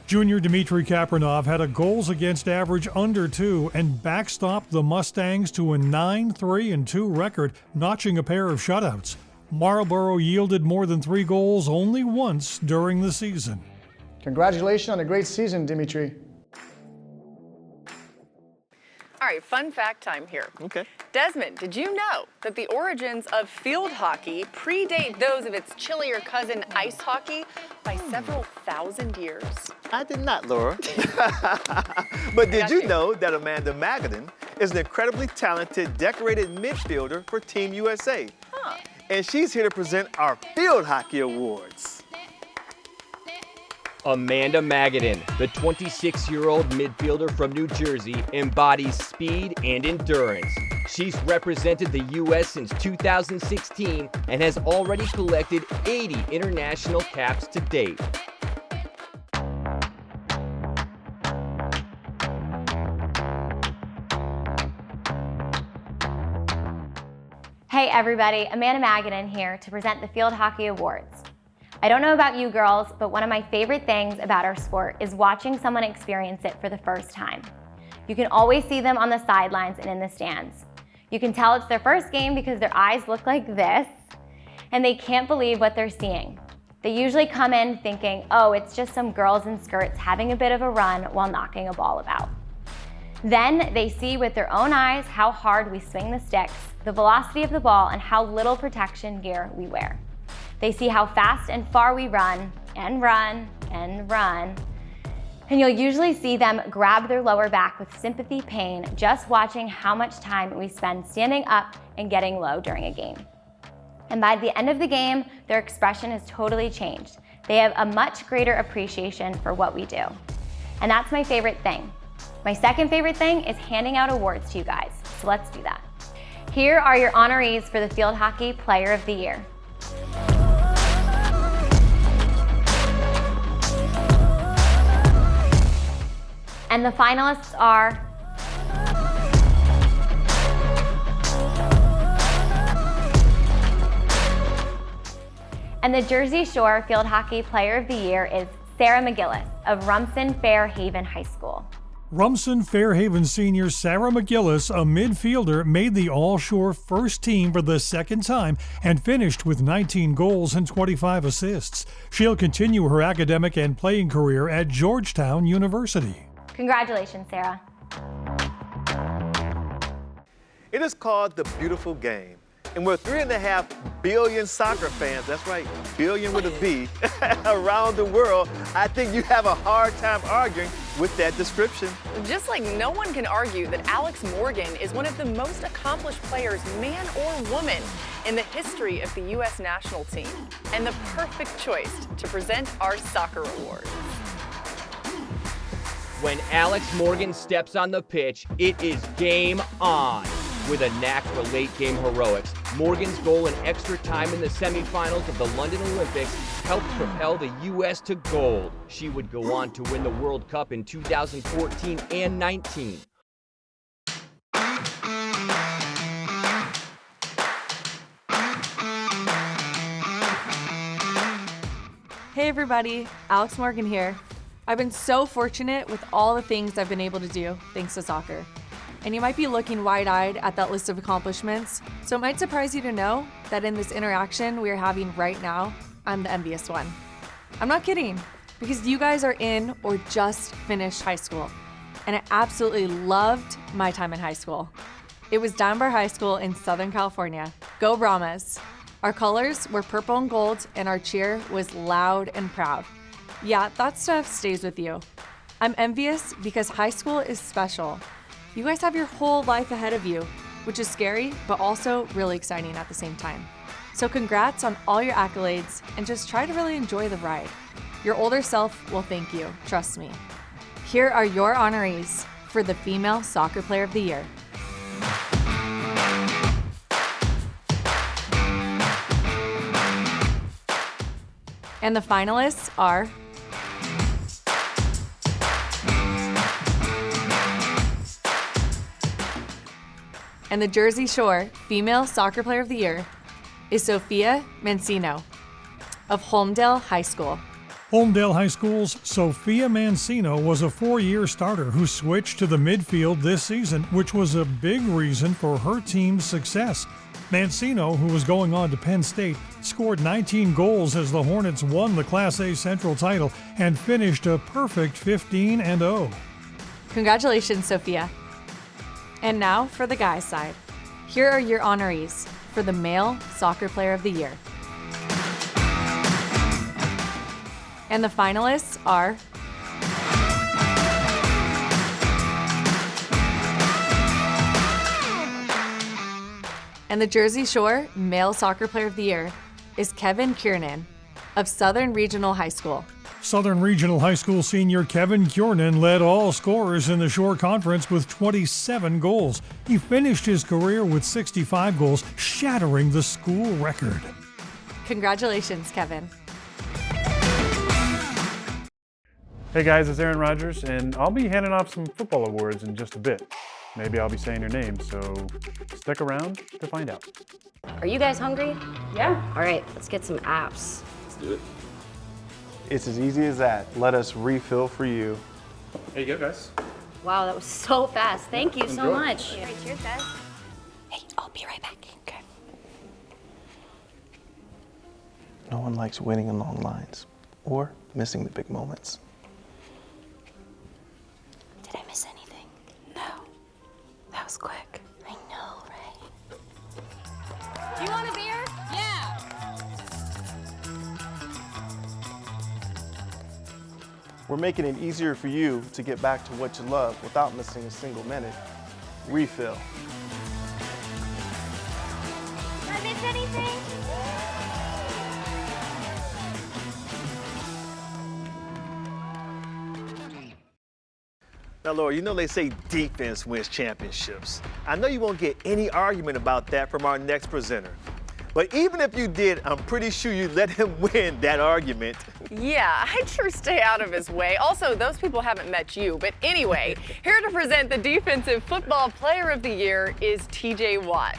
Junior Dmitry Kapranov had a goals against average under 2 and backstopped the Mustangs to a 9-3-2 record, notching a pair of shutouts. Marlboro yielded more than 3 goals only once during the season. Congratulations on a great season, Dmitry. All right, fun fact time here. Okay. Desmond, did you know that the origins of field hockey predate those of its chillier cousin ice hockey by several thousand years? I did not, Laura. But did you know that Amanda Magadan is an incredibly talented, decorated midfielder for Team USA? Huh. And she's here to present our Field Hockey Awards. Amanda Magadan, the 26-year-old midfielder from New Jersey, embodies speed and endurance. She's represented the U.S. since 2016 and has already collected 80 international caps to date. Hey everybody, Amanda Magadan here to present the Field Hockey Awards. I don't know about you girls, but one of my favorite things about our sport is watching someone experience it for the first time. You can always see them on the sidelines and in the stands. You can tell it's their first game because their eyes look like this, and they can't believe what they're seeing. They usually come in thinking, oh, it's just some girls in skirts having a bit of a run while knocking a ball about. Then they see with their own eyes how hard we swing the sticks, the velocity of the ball, and how little protection gear we wear. They see how fast and far we run, and run, and run. And you'll usually see them grab their lower back with sympathy pain just watching how much time we spend standing up and getting low during a game. And by the end of the game, their expression has totally changed. They have a much greater appreciation for what we do. And that's my favorite thing. My second favorite thing is handing out awards to you guys. So let's do that. Here are your honorees for the Field Hockey Player of the Year. And the finalists are and the Jersey Shore Field Hockey Player of the Year is Sarah McGillis of Rumson Fairhaven High School. Rumson Fairhaven senior Sarah McGillis, a midfielder, made the All-Shore first team for the second time and finished with 19 goals and 25 assists. She'll continue her academic and playing career at Georgetown University. Congratulations, Sarah. It is called the beautiful game. And with 3.5 billion soccer fans, that's right, billion with a B, around the world, I think you have a hard time arguing with that description. Just like no one can argue that Alex Morgan is one of the most accomplished players, man or woman, in the history of the U.S. national team, and the perfect choice to present our soccer awards. When Alex Morgan steps on the pitch, it is game on. With a knack for late-game heroics, Morgan's goal in extra time in the semifinals of the London Olympics helped propel the U.S. to gold. She would go on to win the World Cup in 2014 and 19. Hey everybody, Alex Morgan here. I've been so fortunate with all the things I've been able to do thanks to soccer. And you might be looking wide-eyed at that list of accomplishments, so it might surprise you to know that in this interaction we are having right now, I'm the envious one. I'm not kidding, because you guys are in or just finished high school, and I absolutely loved my time in high school. It was Dunbar High School in Southern California. Go Brahmas! Our colors were purple and gold, and our cheer was loud and proud. Yeah, that stuff stays with you. I'm envious because high school is special. You guys have your whole life ahead of you, which is scary, but also really exciting at the same time. So congrats on all your accolades, and just try to really enjoy the ride. Your older self will thank you, trust me. Here are your honorees for the Female Soccer Player of the Year. And the finalists are and the Jersey Shore Female Soccer Player of the Year is Sophia Mancino of Holmdel High School. Holmdel High School's Sophia Mancino was a 4-year starter who switched to the midfield this season, which was a big reason for her team's success. Mancino, who was going on to Penn State, scored 19 goals as the Hornets won the Class A Central title and finished a perfect 15-0. Congratulations, Sophia. And now for the guys' side. Here are your honorees for the Male Soccer Player of the Year. And the finalists are and the Jersey Shore Male Soccer Player of the Year is Kevin Kiernan of Southern Regional High School. Southern Regional High School senior Kevin Kiernan led all scorers in the Shore Conference with 27 goals. He finished his career with 65 goals, shattering the school record. Congratulations, Kevin. Hey guys, it's Aaron Rodgers, and I'll be handing off some football awards in just a bit. Maybe I'll be saying your name, so stick around to find out. Are you guys hungry? Yeah. All right, let's get some apps. Let's do it. It's as easy as that. Let us refill for you. There you go, guys. Wow, that was so fast. Thank you so much. All right, cheers, guys. Hey, I'll be right back. Okay. No one likes waiting in long lines or missing the big moments. Did I miss anything? No. That was quick. I know, right? You want a beer? Yeah. We're making it easier for you to get back to what you love without missing a single minute. Refill. Did I miss anything? Now, Laurie, you know they say defense wins championships. I know you won't get any argument about that from our next presenter. But even if you did, I'm pretty sure you'd let him win that argument. Yeah, I'd sure stay out of his way. Also, those people haven't met you. But anyway, here to present the Defensive Football Player of the Year is T.J. Watt.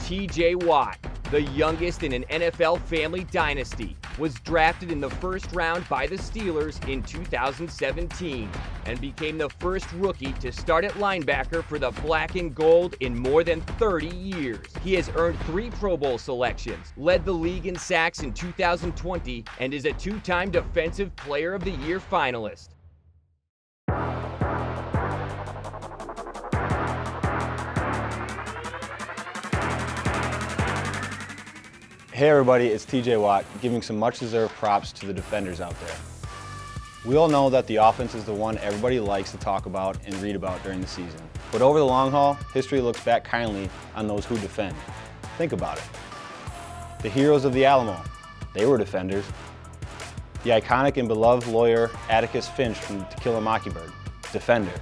T.J. Watt, the youngest in an NFL family dynasty, was drafted in the first round by the Steelers in 2017 and became the first rookie to start at linebacker for the Black and Gold in more than 30 years. He has earned 3 Pro Bowl selections, led the league in sacks in 2020, and is a 2-time Defensive Player of the Year finalist. Hey everybody, it's TJ Watt, giving some much-deserved props to the defenders out there. We all know that the offense is the one everybody likes to talk about and read about during the season. But over the long haul, history looks back kindly on those who defend. Think about it. The heroes of the Alamo, they were defenders. The iconic and beloved lawyer Atticus Finch from To Kill a Mockingbird, defender.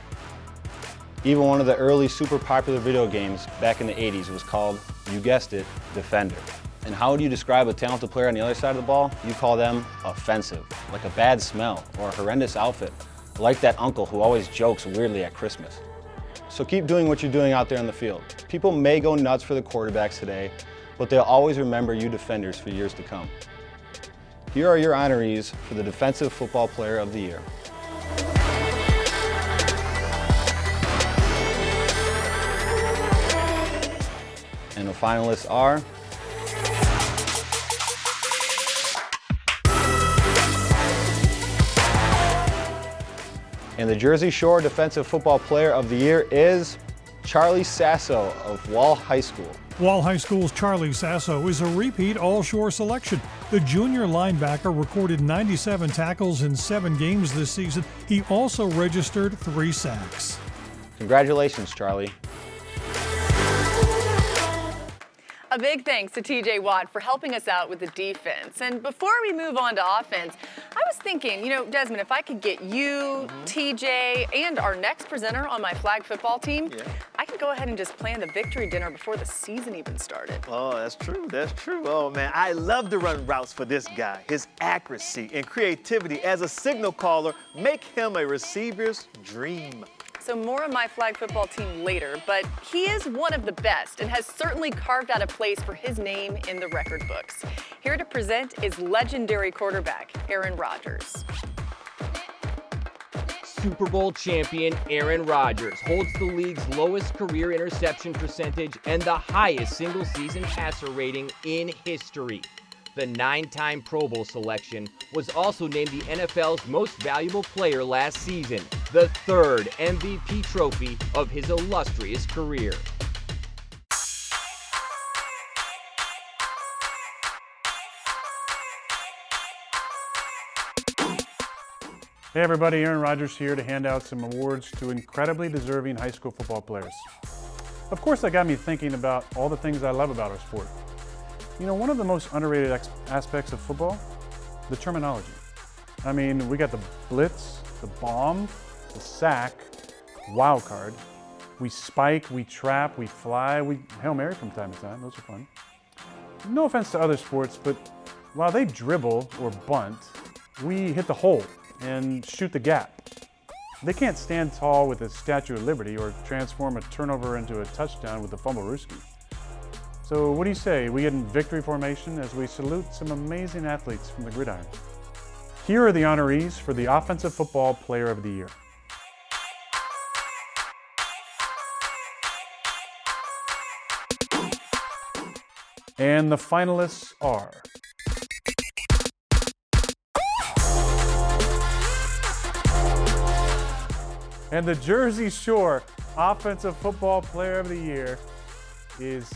Even one of the early super popular video games back in the 80s was called, you guessed it, Defender. And how would you describe a talented player on the other side of the ball? You call them offensive, like a bad smell or a horrendous outfit, like that uncle who always jokes weirdly at Christmas. So keep doing what you're doing out there on the field. People may go nuts for the quarterbacks today, but they'll always remember you defenders for years to come. Here are your honorees for the Defensive Football Player of the Year. And the finalists are and the Jersey Shore Defensive Football Player of the Year is Charlie Sasso of Wall High School. Wall High School's Charlie Sasso is a repeat All-Shore selection. The junior linebacker recorded 97 tackles in 7 games this season. He also registered 3 sacks. Congratulations, Charlie. A big thanks to TJ Watt for helping us out with the defense. And before we move on to offense, I was thinking, Desmond, if I could get you, TJ, and our next presenter on my flag football team, I could go ahead and just plan the victory dinner before the season even started. Oh, that's true. That's true. Oh, man, I love to run routes for this guy. His accuracy and creativity as a signal caller make him a receiver's dream. So more on my flag football team later, but he is one of the best and has certainly carved out a place for his name in the record books. Here to present is legendary quarterback Aaron Rodgers. Super Bowl champion Aaron Rodgers holds the league's lowest career interception percentage and the highest single-season passer rating in history. The 9-time Pro Bowl selection was also named the NFL's most valuable player last season, the 3rd MVP trophy of his illustrious career. Hey everybody, Aaron Rodgers here to hand out some awards to incredibly deserving high school football players. Of course, that got me thinking about all the things I love about our sport. One of the most underrated aspects of football, the terminology. I mean, we got the blitz, the bomb, the sack, wild card. We spike, we trap, we fly, we Hail Mary from time to time. Those are fun. No offense to other sports, but while they dribble or bunt, we hit the hole and shoot the gap. They can't stand tall with the Statue of Liberty or transform a turnover into a touchdown with the fumble-rooski. So what do you say? We get in victory formation as we salute some amazing athletes from the gridiron. Here are the honorees for the Offensive Football Player of the Year. And the finalists are and the Jersey Shore Offensive Football Player of the Year is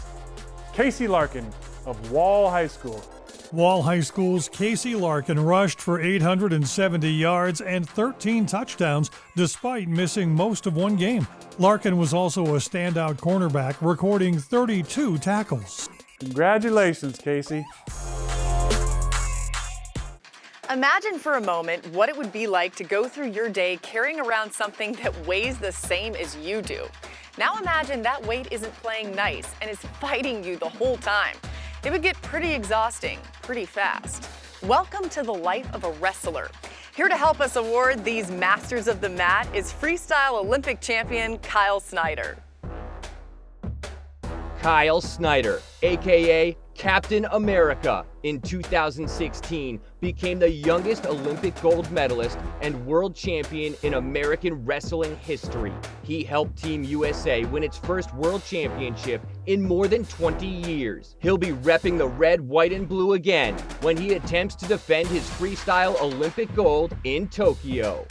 Casey Larkin of Wall High School. Wall High School's Casey Larkin rushed for 870 yards and 13 touchdowns despite missing most of one game. Larkin was also a standout cornerback, recording 32 tackles. Congratulations, Casey. Imagine for a moment what it would be like to go through your day carrying around something that weighs the same as you do. Now imagine that weight isn't playing nice and is fighting you the whole time. It would get pretty exhausting, pretty fast. Welcome to the life of a wrestler. Here to help us award these masters of the mat is freestyle Olympic champion Kyle Snyder. Kyle Snyder, aka Captain America, in 2016 became the youngest Olympic gold medalist and world champion in American wrestling history. He helped Team USA win its first world championship in more than 20 years. He'll be repping the red, white, and blue again when he attempts to defend his freestyle Olympic gold in Tokyo.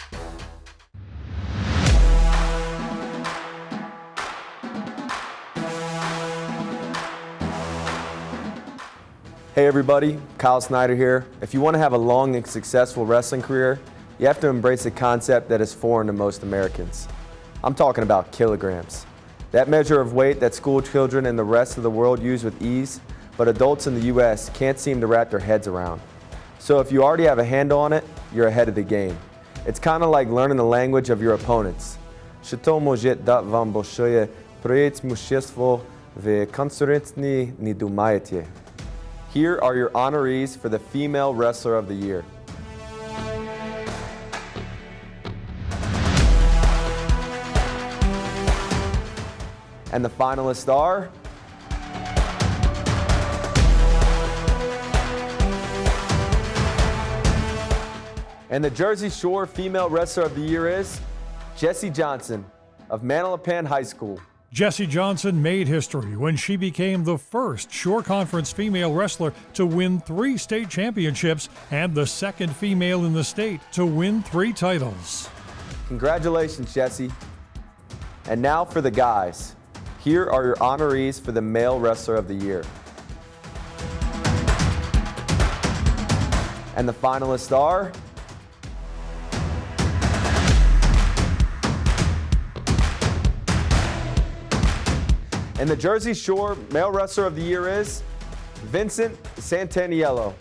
Hey everybody, Kyle Snyder here. If you want to have a long and successful wrestling career, you have to embrace a concept that is foreign to most Americans. I'm talking about kilograms. That measure of weight that school children and the rest of the world use with ease, but adults in the US can't seem to wrap their heads around. So if you already have a handle on it, you're ahead of the game. It's kind of like learning the language of your opponents. Що то може дати вам большое преимущество в конкуренции не думаете. Here are your honorees for the Female Wrestler of the Year. And the finalists are and the Jersey Shore Female Wrestler of the Year is Jessie Johnson of Manalapan High School. Jessie Johnson made history when she became the first Shore Conference female wrestler to win 3 state championships and the second female in the state to win 3 titles. Congratulations, Jessie. And now for the guys. Here are your honorees for the Male Wrestler of the Year. And the finalists are and the Jersey Shore Male Wrestler of the Year is Vincent Santaniello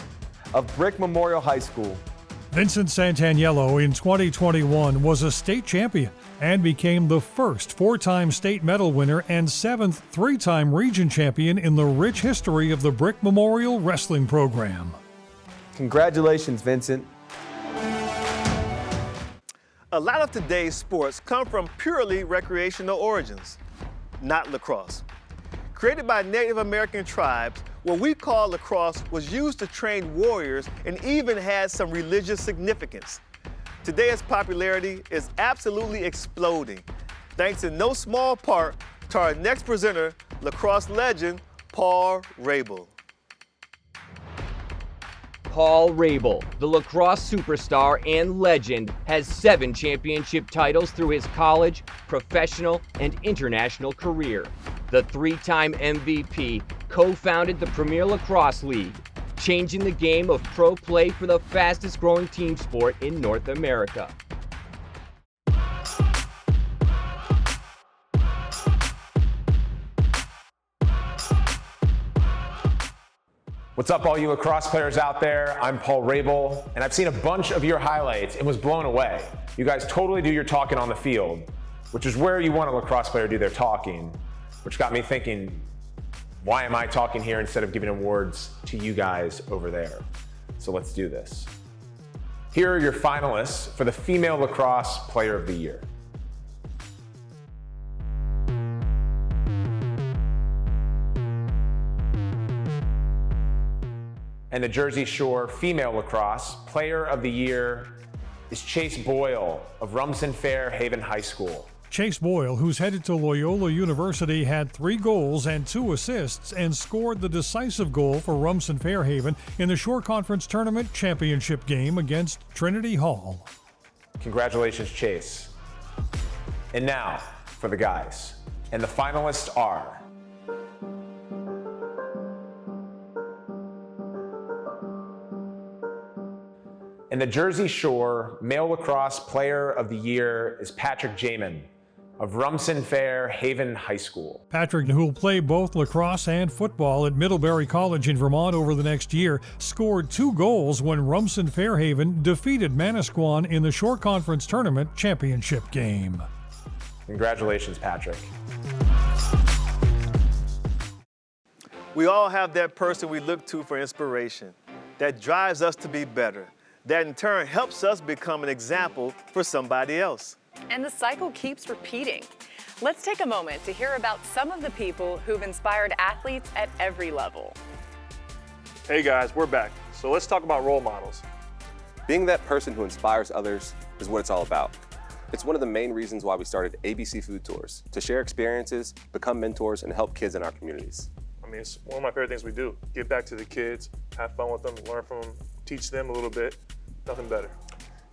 of Brick Memorial High School. Vincent Santaniello in 2021 was a state champion and became the first 4-time state medal winner and 7th 3-time region champion in the rich history of the Brick Memorial Wrestling Program. Congratulations, Vincent. A lot of today's sports come from purely recreational origins, not lacrosse. Created by Native American tribes, what we call lacrosse was used to train warriors and even had some religious significance. Today, its popularity is absolutely exploding, thanks in no small part to our next presenter, lacrosse legend, Paul Rabel. Paul Rabel, the lacrosse superstar and legend, has 7 championship titles through his college, professional, and international career. The 3-time MVP co-founded the Premier Lacrosse League, changing the game of pro play for the fastest growing team sport in North America. What's up, all you lacrosse players out there? I'm Paul Rabel, and I've seen a bunch of your highlights and was blown away. You guys totally do your talking on the field, which is where you want a lacrosse player to do their talking, which got me thinking, why am I talking here instead of giving awards to you guys over there? So let's do this. Here are your finalists for the Female Lacrosse Player of the Year. And the Jersey Shore Female Lacrosse Player of the Year is Chase Boyle of Rumson Fairhaven High School. Chase Boyle, who's headed to Loyola University, had 3 goals and 2 assists and scored the decisive goal for Rumson Fairhaven in the Shore Conference Tournament Championship game against Trinity Hall. Congratulations, Chase. And now for the guys. And the finalists are and the Jersey Shore Male Lacrosse Player of the Year is Patrick Jamin of Rumson Fairhaven High School. Patrick, who will play both lacrosse and football at Middlebury College in Vermont over the next year, scored 2 goals when Rumson Fairhaven defeated Manasquan in the Shore Conference Tournament Championship game. Congratulations, Patrick. We all have that person we look to for inspiration, that drives us to be better, that in turn helps us become an example for somebody else. And the cycle keeps repeating. Let's take a moment to hear about some of the people who've inspired athletes at every level. Hey guys, we're back. So let's talk about role models. Being that person who inspires others is what it's all about. It's one of the main reasons why we started ABC Food Tours, to share experiences, become mentors, and help kids in our communities. I mean, it's one of my favorite things we do. Give back to the kids, have fun with them, learn from them, teach them a little bit. Nothing better.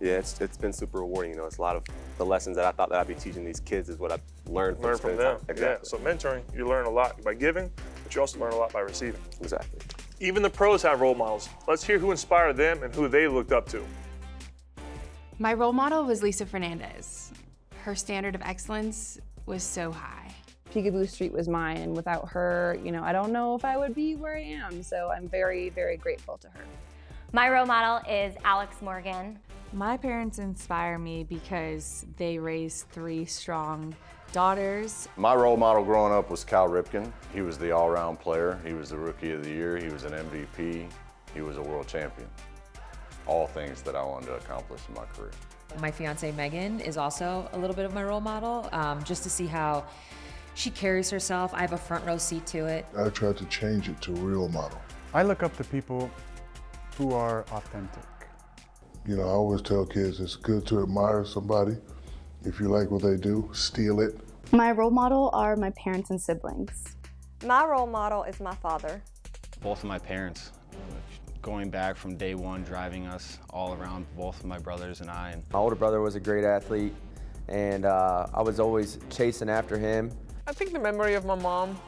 Yeah, it's been super rewarding. You know, it's a lot of the lessons that I thought that I'd be teaching these kids is what I've learned from them. Exactly. Yeah, so mentoring, you learn a lot by giving, but you also learn a lot by receiving. Exactly. Even the pros have role models. Let's hear who inspired them and who they looked up to. My role model was Lisa Fernandez. Her standard of excellence was so high. Peekaboo Street was mine, and without her, I don't know if I would be where I am, so I'm very, very grateful to her. My role model is Alex Morgan. My parents inspire me because they raised 3 strong daughters. My role model growing up was Cal Ripken. He was the all-around player. He was the Rookie of the Year. He was an MVP. He was a world champion. All things that I wanted to accomplish in my career. My fiance Megan is also a little bit of my role model, just to see how she carries herself. I have a front row seat to it. I tried to change it to a real model. I look up to people who are authentic. You know, I always tell kids it's good to admire somebody. If you like what they do, steal it. My role model are my parents and siblings. My role model is my father. Both of my parents, going back from day one, driving us all around, both of my brothers and I. My older brother was a great athlete, and I was always chasing after him. I think the memory of my mom,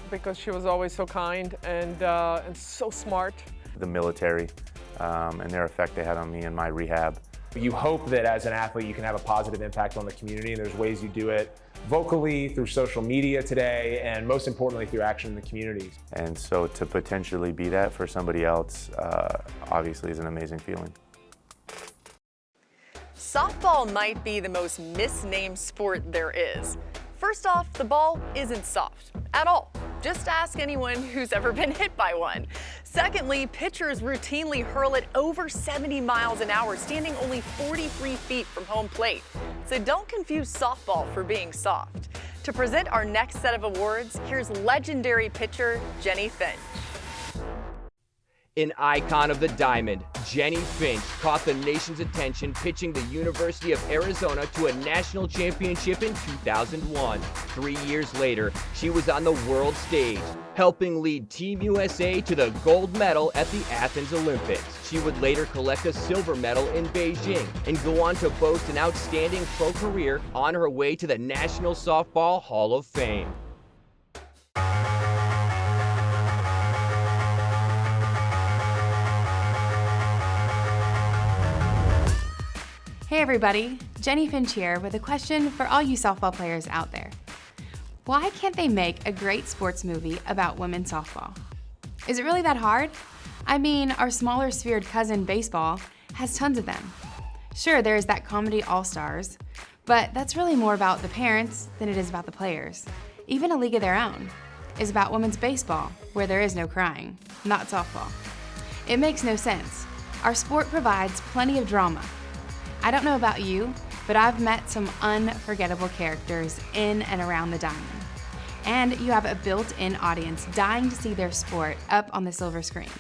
because she was always so kind and so smart. The military and their effect they had on me in my rehab. You hope that as an athlete you can have a positive impact on the community, and there's ways you do it vocally, through social media today, and most importantly through action in the communities. And so to potentially be that for somebody else obviously is an amazing feeling. Softball might be the most misnamed sport there is. First off, the ball isn't soft at all. Just ask anyone who's ever been hit by one. Secondly, pitchers routinely hurl it over 70 miles an hour, standing only 43 feet from home plate. So don't confuse softball for being soft. To present our next set of awards, here's legendary pitcher Jennie Finch. An icon of the diamond, Jennie Finch caught the nation's attention pitching the University of Arizona to a national championship in 2001. 3 years later, she was on the world stage, helping lead Team USA to the gold medal at the Athens Olympics. She would later collect a silver medal in Beijing and go on to boast an outstanding pro career on her way to the National Softball Hall of Fame. Hey everybody, Jennie Finch here with a question for all you softball players out there. Why can't they make a great sports movie about women's softball? Is it really that hard? I mean, our smaller sphered cousin baseball has tons of them. Sure, there is that comedy All-Stars, but that's really more about the parents than it is about the players. Even A League of Their Own is about women's baseball, where there is no crying, not softball. It makes no sense. Our sport provides plenty of drama. I don't know about you, but I've met some unforgettable characters in and around the diamond. And you have a built-in audience dying to see their sport up on the silver screen.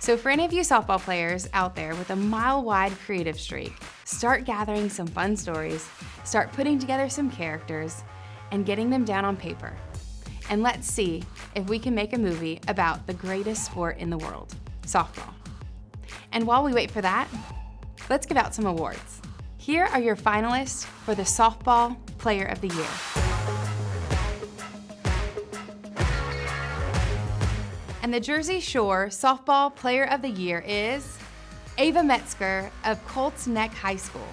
So for any of you softball players out there with a mile-wide creative streak, start gathering some fun stories, start putting together some characters, and getting them down on paper. And let's see if we can make a movie about the greatest sport in the world, softball. And while we wait for that, let's give out some awards. Here are your finalists for the Softball Player of the Year. And the Jersey Shore Softball Player of the Year is Ava Metzger of Colts Neck High School.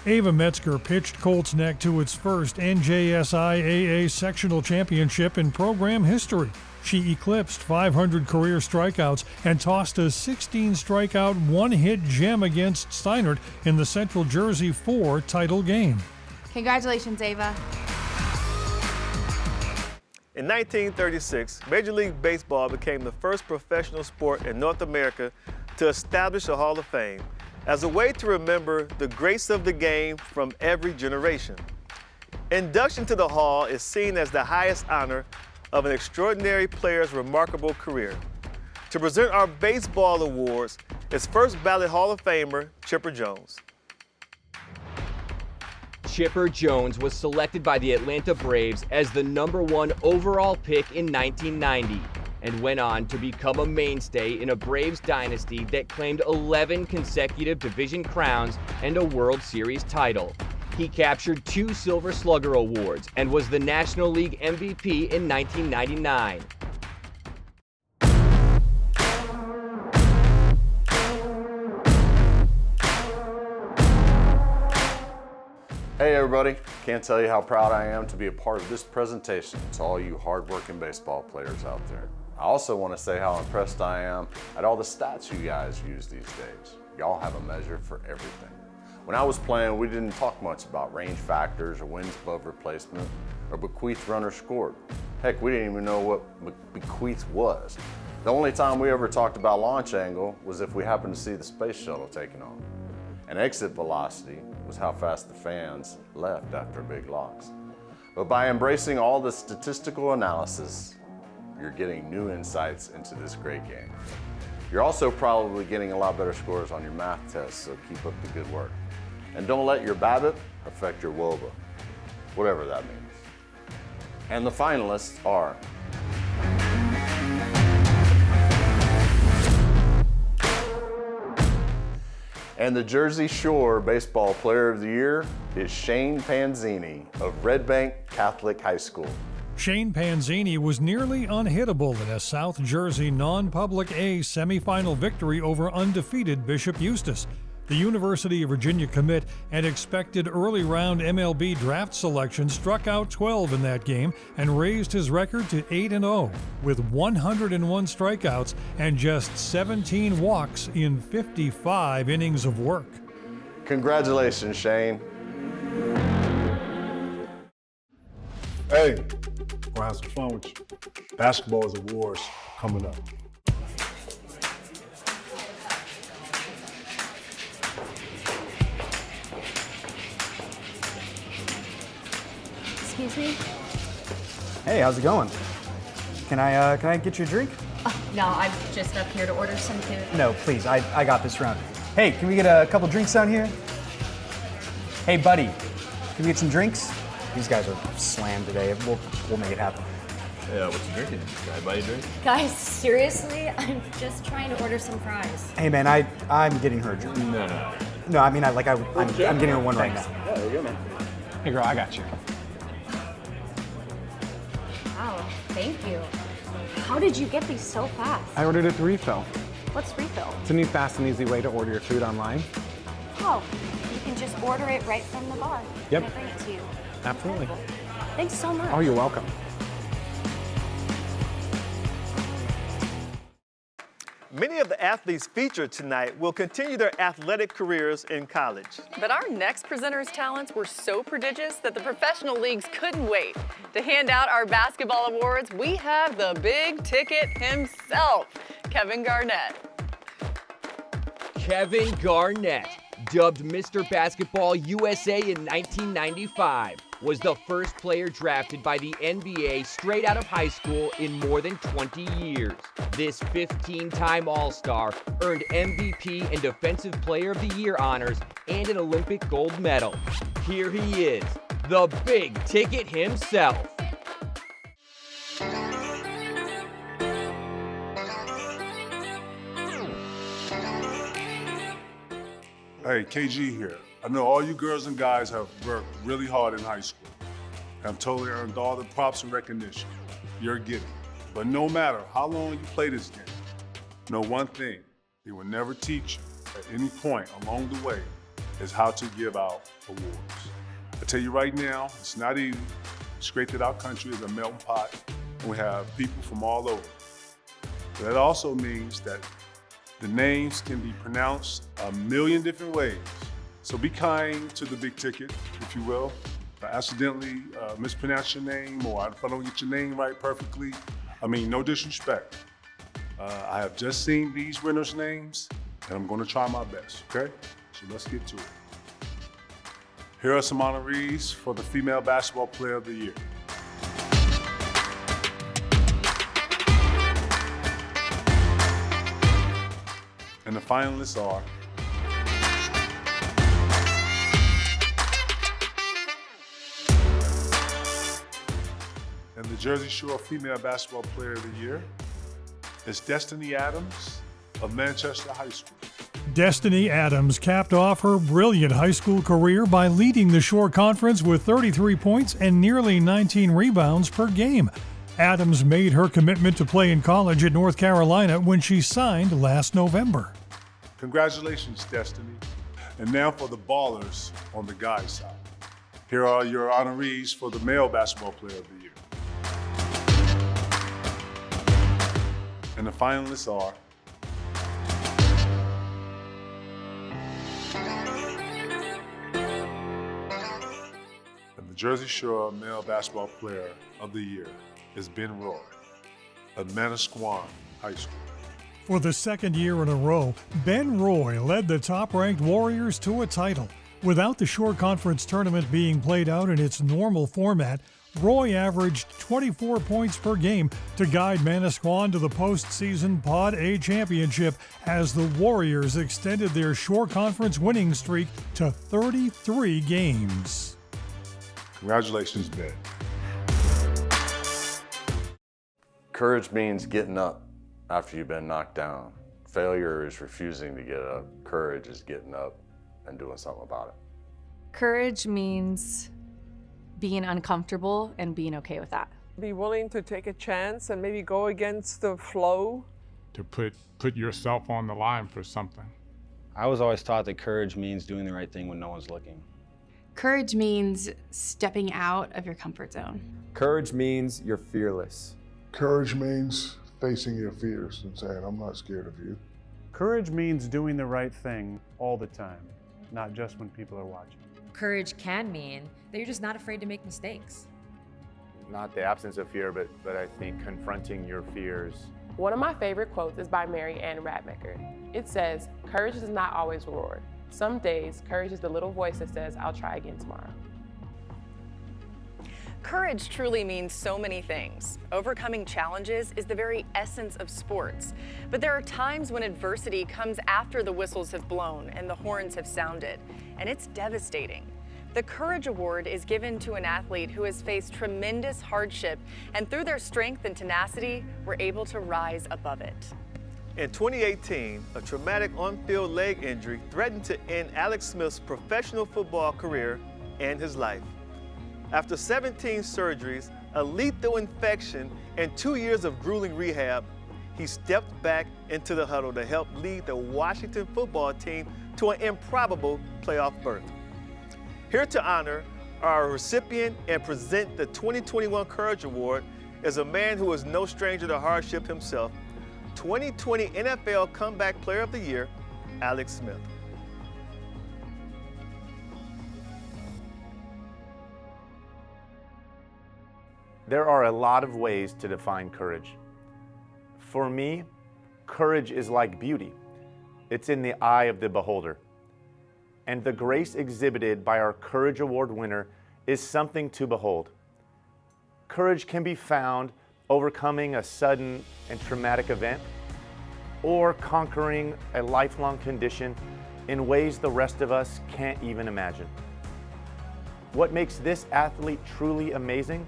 Ava Metzger pitched Colts Neck to its first NJSIAA sectional championship in program history. She eclipsed 500 career strikeouts and tossed a 16-strikeout, one-hit gem against Steinert in the Central Jersey 4 title game. Congratulations, Ava. In 1936, Major League Baseball became the first professional sport in North America to establish a Hall of Fame as a way to remember the greats of the game from every generation. Induction to the Hall is seen as the highest honor of an extraordinary player's remarkable career. To present our baseball awards is first ballot Hall of Famer Chipper Jones. Chipper Jones was selected by the Atlanta Braves as the #1 overall pick in 1990 and went on to become a mainstay in a Braves dynasty that claimed 11 consecutive division crowns and a World Series title. He captured 2 Silver Slugger awards and was the National League MVP in 1999. Hey everybody, can't tell you how proud I am to be a part of this presentation to all you hardworking baseball players out there. I also want to say how impressed I am at all the stats you guys use these days. Y'all have a measure for everything. When I was playing, we didn't talk much about range factors or wins above replacement or bequeath runners scored. Heck, we didn't even know what bequeath was. The only time we ever talked about launch angle was if we happened to see the space shuttle taking off. And exit velocity was how fast the fans left after big locks. But by embracing all the statistical analysis, you're getting new insights into this great game. You're also probably getting a lot better scores on your math tests, so keep up the good work. And don't let your BABIP affect your WOBA, whatever that means. And the finalists are and the Jersey Shore Baseball Player of the Year is Shane Panzini of Red Bank Catholic High School. Shane Panzini was nearly unhittable in a South Jersey non-public A semifinal victory over undefeated Bishop Eustis. The University of Virginia commit and expected early round MLB draft selection struck out 12 in that game and raised his record to 8-0 with 101 strikeouts and just 17 walks in 55 innings of work. Congratulations, Shane. Hey, we'll have some fun with you. Basketball is awards coming up. Excuse me? Hey, how's it going? Can I get you a drink? Oh, no, I'm just up here to order some food. No, please, I got this round. Hey, can we get a couple drinks down here? Hey, buddy, can we get some drinks? These guys are slammed today. We'll make it happen. Yeah, what you drinking? Can I buy you a drink? Guys, seriously? I'm just trying to order some fries. Hey, man, I'm getting her a drink. No. No, I mean, I'm getting her one right now. Yeah, there you go, man. Hey, girl, I got you. Wow, thank you. How did you get these so fast? I ordered it to refill. What's refill? It's a new fast and easy way to order your food online. Oh, you can just order it right from the bar. Yep. Can I bring it to you? Absolutely. Thanks so much. Oh, you're welcome. Many of the athletes featured tonight will continue their athletic careers in college. But our next presenter's talents were so prodigious that the professional leagues couldn't wait. To hand out our basketball awards, we have the big ticket himself, Kevin Garnett. Kevin Garnett, dubbed Mr. Basketball USA in 1995, was the first player drafted by the NBA straight out of high school in more than 20 years. This 15-time All-Star earned MVP and Defensive Player of the Year honors and an Olympic gold medal. Here he is, the big ticket himself. Hey, KG here. I know all you girls and guys have worked really hard in high school. Have totally earned all the props and recognition you're getting. But no matter how long you play this game, know one thing, they will never teach you at any point along the way is how to give out awards. I tell you right now, it's not easy. It's great that our country is a melting pot and we have people from all over. But that also means that the names can be pronounced a million different ways. So be kind to the big ticket, if you will. If I accidentally mispronounce your name or if I don't get your name right perfectly, I mean, no disrespect. I have just seen these winners' names and I'm gonna try my best, okay? So let's get to it. Here are some honorees for the Female Basketball Player of the Year. And the finalists are and the Jersey Shore Female Basketball Player of the Year is Destiny Adams of Manchester High School. Destiny Adams capped off her brilliant high school career by leading the Shore Conference with 33 points and nearly 19 rebounds per game. Adams made her commitment to play in college at North Carolina when she signed last November. Congratulations, Destiny. And now for the ballers on the guys' side. Here are your honorees for the Male Basketball Player of the Year. And the finalists are the Jersey Shore Male Basketball Player of the Year is Ben Roy of Manasquan High School. For the second year in a row, Ben Roy led the top-ranked Warriors to a title. Without the Shore Conference tournament being played out in its normal format, Roy averaged 24 points per game to guide Manasquan to the postseason Pod A championship as the Warriors extended their Shore Conference winning streak to 33 games. Congratulations, Ben. Courage means getting up after you've been knocked down. Failure is refusing to get up. Courage is getting up and doing something about it. Courage means being uncomfortable and being okay with that. Be willing to take a chance and maybe go against the flow. To put yourself on the line for something. I was always taught that courage means doing the right thing when no one's looking. Courage means stepping out of your comfort zone. Courage means you're fearless. Courage means facing your fears and saying, I'm not scared of you. Courage means doing the right thing all the time, not just when people are watching. Courage can mean that you're just not afraid to make mistakes. Not the absence of fear, but I think confronting your fears. One of my favorite quotes is by Mary Radmacher. It says, "Courage does not always reward. Some days, courage is the little voice that says, I'll try again tomorrow." Courage truly means so many things. Overcoming challenges is the very essence of sports. But there are times when adversity comes after the whistles have blown and the horns have sounded, and it's devastating. The Courage Award is given to an athlete who has faced tremendous hardship, and through their strength and tenacity, were able to rise above it. In 2018, a traumatic on-field leg injury threatened to end Alex Smith's professional football career and his life. After 17 surgeries, a lethal infection, and 2 years of grueling rehab, he stepped back into the huddle to help lead the Washington football team to an improbable playoff berth. Here to honor our recipient and present the 2021 Courage Award is a man who is no stranger to hardship himself, 2020 NFL Comeback Player of the Year, Alex Smith. There are a lot of ways to define courage. For me, courage is like beauty. It's in the eye of the beholder. And the grace exhibited by our Courage Award winner is something to behold. Courage can be found overcoming a sudden and traumatic event, or conquering a lifelong condition in ways the rest of us can't even imagine. What makes this athlete truly amazing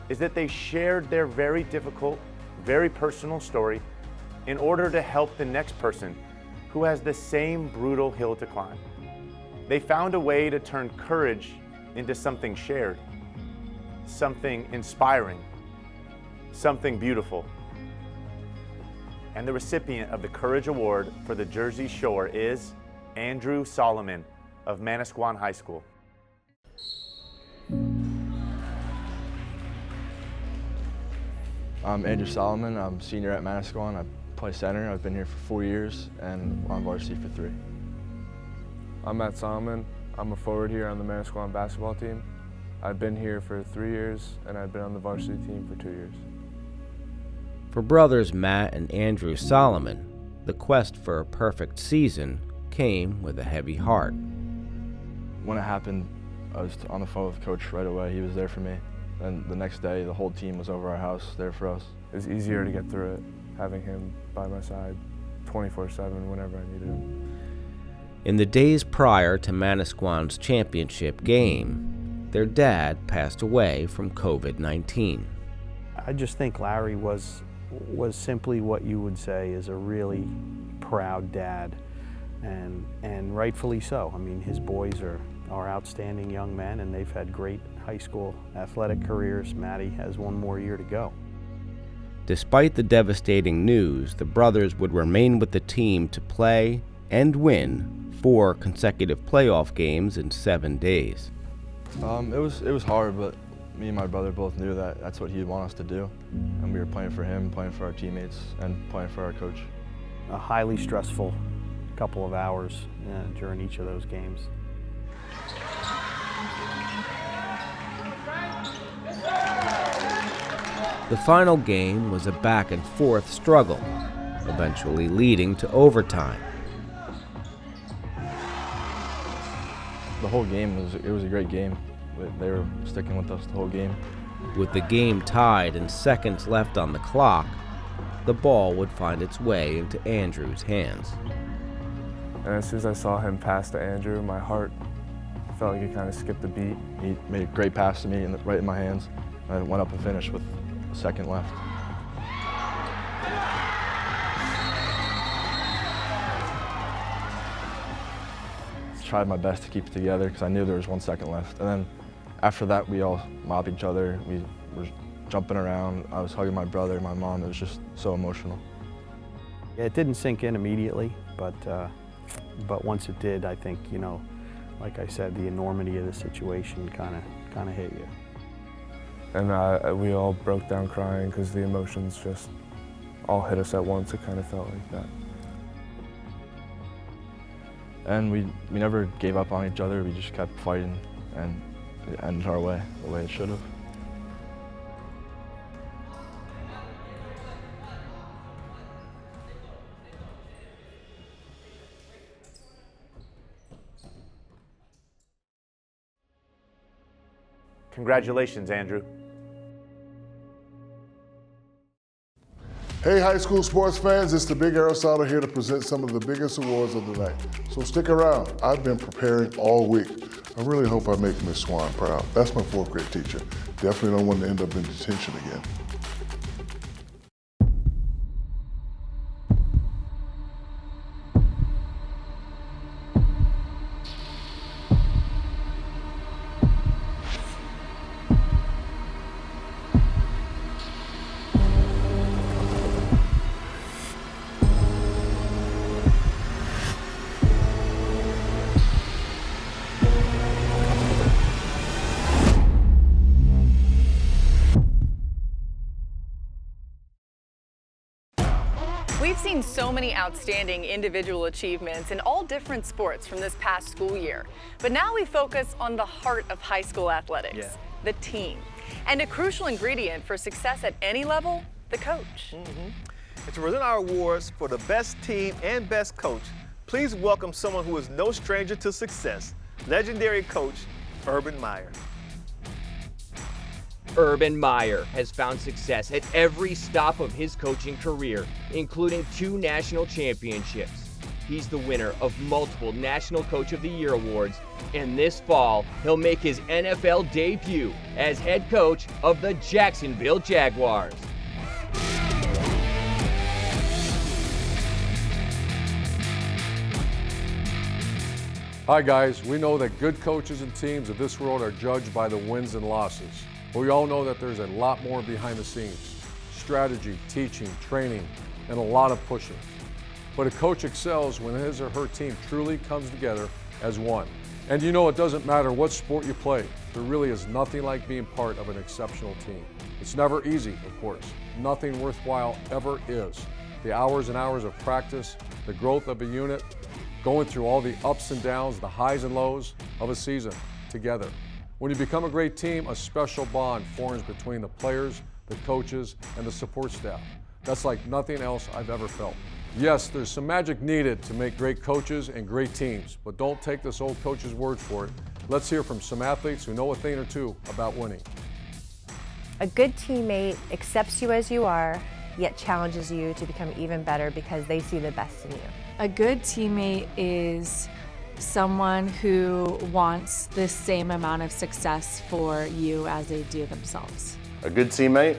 is that they shared their very difficult, very personal story in order to help the next person who has the same brutal hill to climb. They found a way to turn courage into something shared, something inspiring, something beautiful. And the recipient of the Courage Award for the Jersey Shore is Andrew Solomon of Manasquan High School. I'm Andrew Solomon. I'm senior at Manasquan. I play center. I've been here for 4 years and on varsity for 3. I'm Matt Solomon. I'm a forward here on the Manasquan basketball team. I've been here for 3 years and I've been on the varsity team for 2 years. For brothers Matt and Andrew Solomon, the quest for a perfect season came with a heavy heart. When it happened, I was on the phone with Coach right away. He was there for me. And the next day, the whole team was over our house, there for us. It was easier to get through it, having him by my side 24/7 whenever I needed him. In the days prior to Manasquan's championship game, their dad passed away from COVID-19. I just think Larry was simply what you would say is a really proud dad, and rightfully so. I mean, his boys are outstanding young men, and they've had great high school athletic careers. Maddie has 1 more year to go. Despite the devastating news, the brothers would remain with the team to play and win 4 consecutive playoff games in 7 days. It was hard, but me and my brother both knew that that's what he'd want us to do. And we were playing for him, playing for our teammates, and playing for our coach. A highly stressful couple of hours during each of those games. The final game was a back-and-forth struggle, eventually leading to overtime. The whole game was a great game. They were sticking with us the whole game. With the game tied and seconds left on the clock, the ball would find its way into Andrew's hands. And as soon as I saw him pass to Andrew, my heart felt like it kind of skipped a beat. He made a great pass to me right in my hands. I went up and finished with a second left. Tried my best to keep it together because I knew there was 1 second left. And then after that, we all mobbed each other. We were jumping around. I was hugging my brother, my mom. It was just so emotional. Yeah, it didn't sink in immediately, but once it did, I think, you know, like I said, the enormity of the situation kind of hit you. And we all broke down crying because the emotions just all hit us at once. It kind of felt like that. And we never gave up on each other. We just kept fighting, and it ended our way, the way it should have. Congratulations, Andrew. Hey, high school sports fans, it's the Big Aristotle here to present some of the biggest awards of the night. So stick around. I've been preparing all week. I really hope I make Miss Swan proud. That's my 4th grade teacher. Definitely don't want to end up in detention again. We've seen so many outstanding individual achievements in all different sports from this past school year. But now we focus on the heart of high school athletics, the team. And a crucial ingredient for success at any level, the coach. And to present our awards for the best team and best coach, please welcome someone who is no stranger to success, legendary coach Urban Meyer. Urban Meyer has found success at every stop of his coaching career, including 2 national championships. He's the winner of multiple National Coach of the Year awards, and this fall, he'll make his NFL debut as head coach of the Jacksonville Jaguars. Hi guys, we know that good coaches and teams of this world are judged by the wins and losses. But we all know that there's a lot more behind the scenes. Strategy, teaching, training, and a lot of pushing. But a coach excels when his or her team truly comes together as one. And you know it doesn't matter what sport you play. There really is nothing like being part of an exceptional team. It's never easy, of course. Nothing worthwhile ever is. The hours and hours of practice, the growth of a unit, going through all the ups and downs, the highs and lows of a season together. When you become a great team, a special bond forms between the players, the coaches, and the support staff. That's like nothing else I've ever felt. Yes, there's some magic needed to make great coaches and great teams, but don't take this old coach's word for it. Let's hear from some athletes who know a thing or two about winning. A good teammate accepts you as you are, yet challenges you to become even better because they see the best in you. A good teammate is someone who wants the same amount of success for you as they do themselves. A good teammate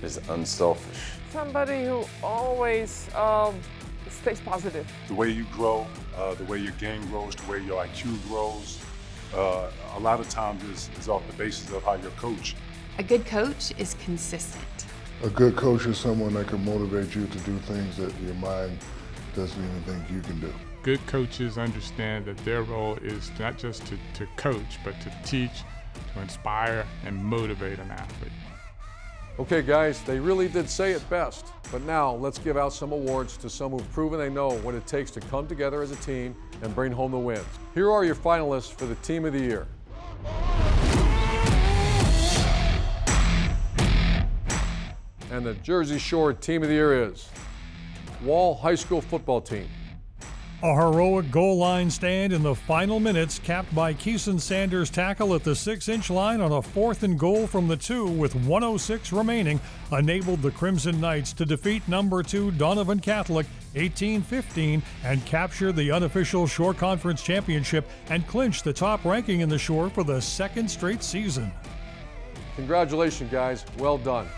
is unselfish. Somebody who always stays positive. The way you grow, the way your game grows, the way your IQ grows, a lot of times is off the basis of how you're coached. A good coach is consistent. A good coach is someone that can motivate you to do things that your mind doesn't even think you can do. Good coaches understand that their role is not just to coach, but to teach to inspire and motivate an athlete. Okay, guys, they really did say it best. But now let's give out some awards to some who've proven they know what it takes to come together as a team and bring home the wins. Here are your finalists for the Team of the Year. And the Jersey Shore Team of the Year is Wall High School Football Team. A heroic goal line stand in the final minutes, capped by Keeson Sanders' tackle at the 6-inch line on a 4th and goal from the 2 with 1:06 remaining, enabled the Crimson Knights to defeat number 2 Donovan Catholic 18-15 and capture the unofficial Shore Conference Championship and clinch the top ranking in the Shore for the 2nd straight season. Congratulations, guys. Well done.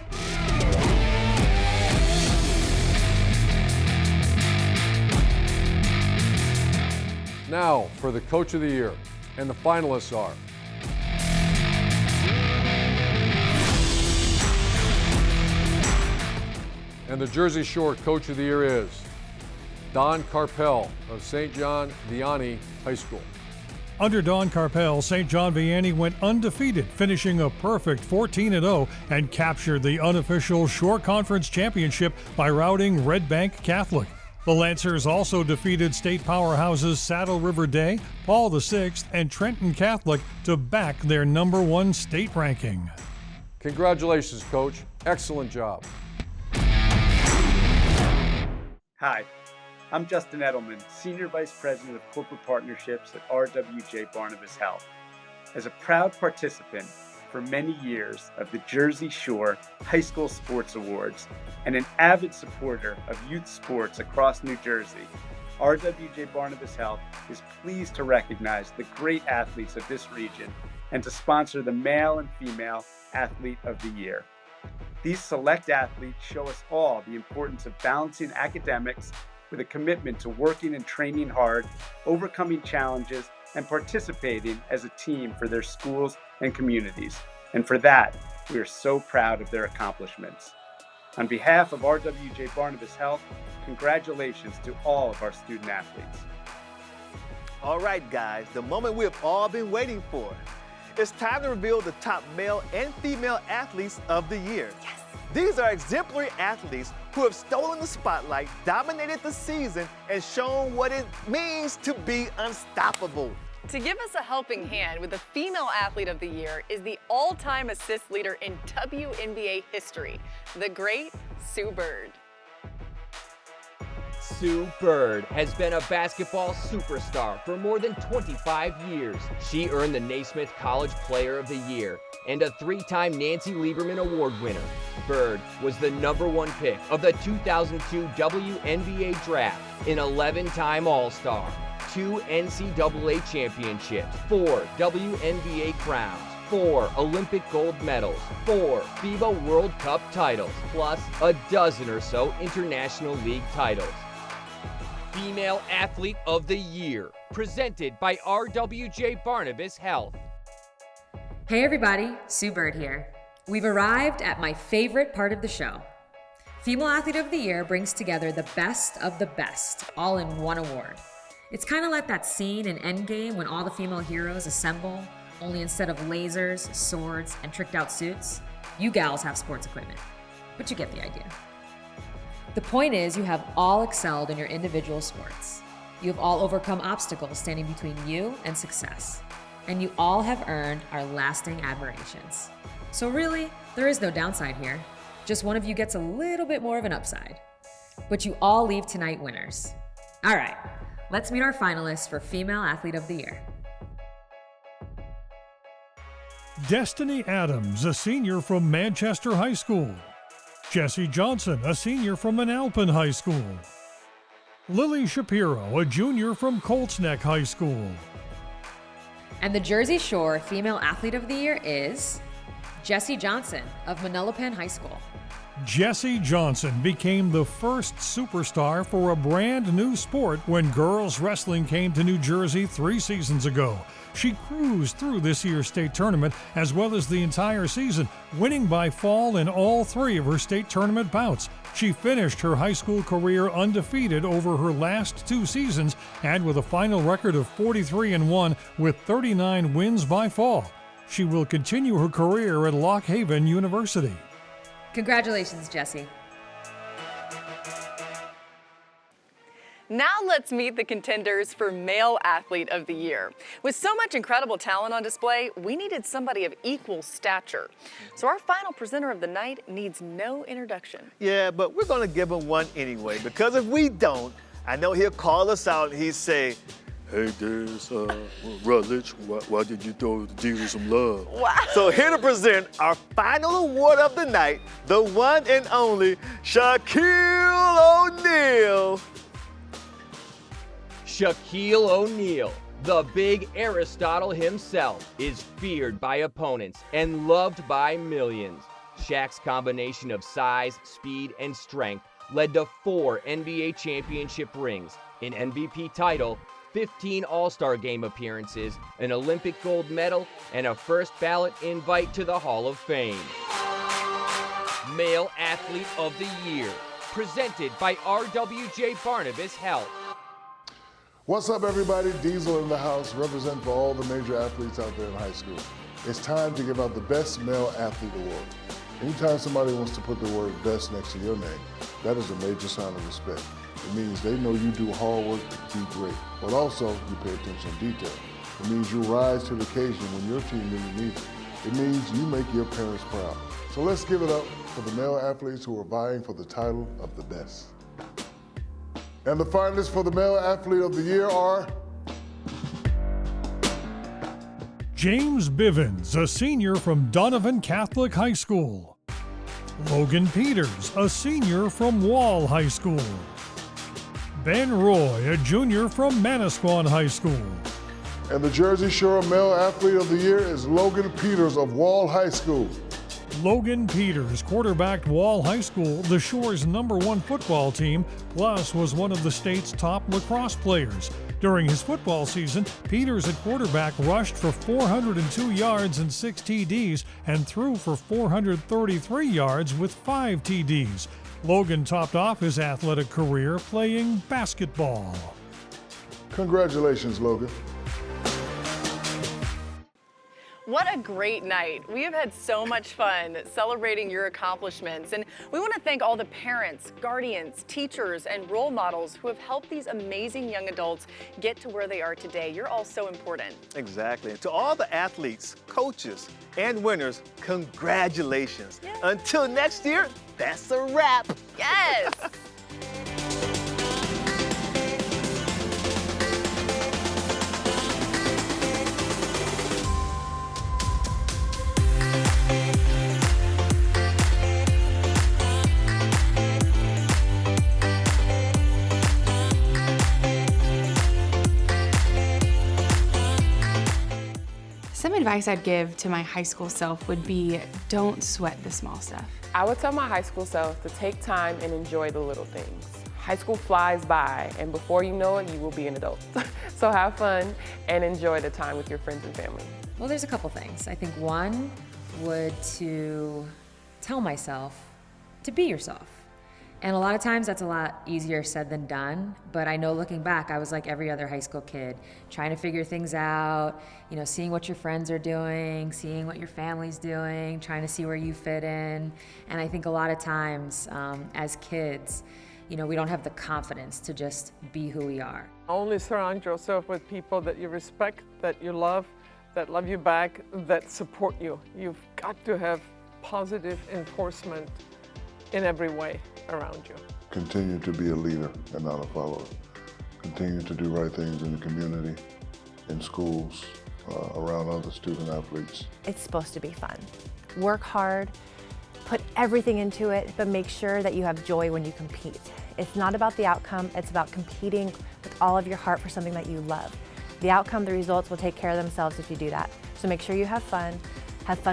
Now for the Coach of the Year, and the finalists are and the Jersey Shore Coach of the Year is Don Carpel of St. John Vianney High School. Under Don Carpel, St. John Vianney went undefeated, finishing a perfect 14-0 and captured the unofficial Shore Conference Championship by routing Red Bank Catholic. The Lancers also defeated state powerhouses Saddle River Day, Paul VI, and Trenton Catholic to back their number 1 state ranking. Congratulations, Coach. Excellent job. Hi, I'm Justin Edelman, Senior Vice President of Corporate Partnerships at RWJ Barnabas Health. As a proud participant for many years of the Jersey Shore High School Sports Awards and an avid supporter of youth sports across New Jersey, RWJ Barnabas Health is pleased to recognize the great athletes of this region and to sponsor the Male and Female Athlete of the Year. These select athletes show us all the importance of balancing academics with a commitment to working and training hard, overcoming challenges, and participating as a team for their schools and communities. And for that, we are so proud of their accomplishments. On behalf of RWJ Barnabas Health, congratulations to all of our student athletes. All right, guys, the moment we have all been waiting for. It's time to reveal the top male and female athletes of the year. Yes. These are exemplary athletes who have stolen the spotlight, dominated the season, and shown what it means to be unstoppable. To give us a helping hand with the Female Athlete of the Year is the all-time assist leader in WNBA history, the great Sue Bird. Sue Bird has been a basketball superstar for more than 25 years. She earned the Naismith College Player of the Year and a 3-time Nancy Lieberman Award winner. Bird was the #1 pick of the 2002 WNBA Draft, an 11-time All-Star, 2 NCAA championships, 4 WNBA crowns, 4 Olympic gold medals, 4 FIBA World Cup titles, plus a dozen or so International League titles. Female Athlete of the Year, presented by RWJ Barnabas Health. Hey everybody, Sue Bird here. We've arrived at my favorite part of the show. Female Athlete of the Year brings together the best of the best, all in one award. It's kind of like that scene in Endgame when all the female heroes assemble, only instead of lasers, swords, and tricked out suits, you gals have sports equipment. But you get the idea. The point is, you have all excelled in your individual sports. You have all overcome obstacles standing between you and success. And you all have earned our lasting admirations. So really, there is no downside here. Just one of you gets a little bit more of an upside. But you all leave tonight winners. All right, let's meet our finalists for Female Athlete of the Year. Destiny Adams, a senior from Manchester High School. Jesse Johnson, a senior from Manalapan High School. Lily Shapiro, a junior from Colts Neck High School. And the Jersey Shore Female Athlete of the Year is Jessie Johnson of Manalapan High School. Jessie Johnson became the first superstar for a brand new sport when girls wrestling came to New Jersey 3 seasons ago. She cruised through this year's state tournament as well as the entire season, winning by fall in all 3 of her state tournament bouts. She finished her high school career undefeated over her last 2 seasons and with a final record of 43-1 with 39 wins by fall. She will continue her career at Lock Haven University. Congratulations, Jessie. Now let's meet the contenders for Male Athlete of the Year. With so much incredible talent on display, we needed somebody of equal stature. So our final presenter of the night needs no introduction. Yeah, but we're gonna give him one anyway, because if we don't, I know he'll call us out and he'd say, "Hey, there's Rutledge, why did you throw Jesus some love?" Wow. So here to present our final award of the night, the one and only Shaquille O'Neal. Shaquille O'Neal, the big Aristotle himself, is feared by opponents and loved by millions. Shaq's combination of size, speed, and strength led to 4 NBA championship rings, an MVP title, 15 All-Star Game appearances, an Olympic gold medal, and a first ballot invite to the Hall of Fame. Male Athlete of the Year, presented by RWJ Barnabas Health. What's up, everybody? Diesel in the house, representing for all the major athletes out there in high school. It's time to give out the Best Male Athlete Award. Anytime somebody wants to put the word best next to your name, that is a major sign of respect. It means they know you do hard work to be great, but also you pay attention to detail. It means you rise to the occasion when your team really needs it. It means you make your parents proud. So let's give it up for the male athletes who are vying for the title of the best. And the finalists for the Male Athlete of the Year are James Bivens, a senior from Donovan Catholic High School. Logan Peters, a senior from Wall High School. Ben Roy, a junior from Manasquan High School. And the Jersey Shore Male Athlete of the Year is Logan Peters of Wall High School. Logan Peters quarterbacked Wall High School, the Shore's #1 football team, plus was one of the state's top lacrosse players. During his football season, Peters at quarterback rushed for 402 yards and 6 TDs and threw for 433 yards with 5 TDs. Logan topped off his athletic career playing basketball. Congratulations, Logan. What a great night. We have had so much fun celebrating your accomplishments, and we want to thank all the parents, guardians, teachers, and role models who have helped these amazing young adults get to where they are today. You're all so important. Exactly. And to all the athletes, coaches, and winners, congratulations. Yes. Until next year, that's a wrap. Yes. Some advice I'd give to my high school self would be don't sweat the small stuff. I would tell my high school self to take time and enjoy the little things. High school flies by, and before you know it, you will be an adult. So have fun and enjoy the time with your friends and family. Well, there's a couple things. I think one would to tell myself to be yourself. And a lot of times that's a lot easier said than done, but I know looking back, I was like every other high school kid, trying to figure things out, you know, seeing what your friends are doing, seeing what your family's doing, trying to see where you fit in. And I think a lot of times as kids, you know, we don't have the confidence to just be who we are. Only surround yourself with people that you respect, that you love you back, that support you. You've got to have positive enforcement in every way around you. Continue to be a leader and not a follower. Continue to do right things in the community, in schools, around other student athletes. It's supposed to be fun. Work hard, put everything into it, but make sure that you have joy when you compete. It's not about the outcome, it's about competing with all of your heart for something that you love. The outcome, the results will take care of themselves if you do that. So make sure you have fun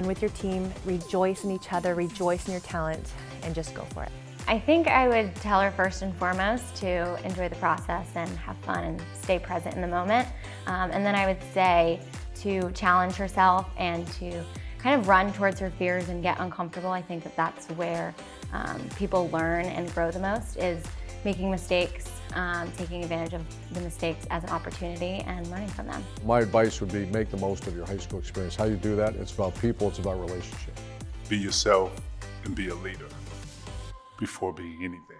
with your team, rejoice in each other, rejoice in your talent, and just go for it. I think I would tell her first and foremost to enjoy the process and have fun and stay present in the moment. And then I would say to challenge herself and to kind of run towards her fears and get uncomfortable. I think that that's where people learn and grow the most, is making mistakes, taking advantage of the mistakes as an opportunity and learning from them. My advice would be make the most of your high school experience. How you do that, it's about people, it's about relationships. Be yourself and be a leader before being anything.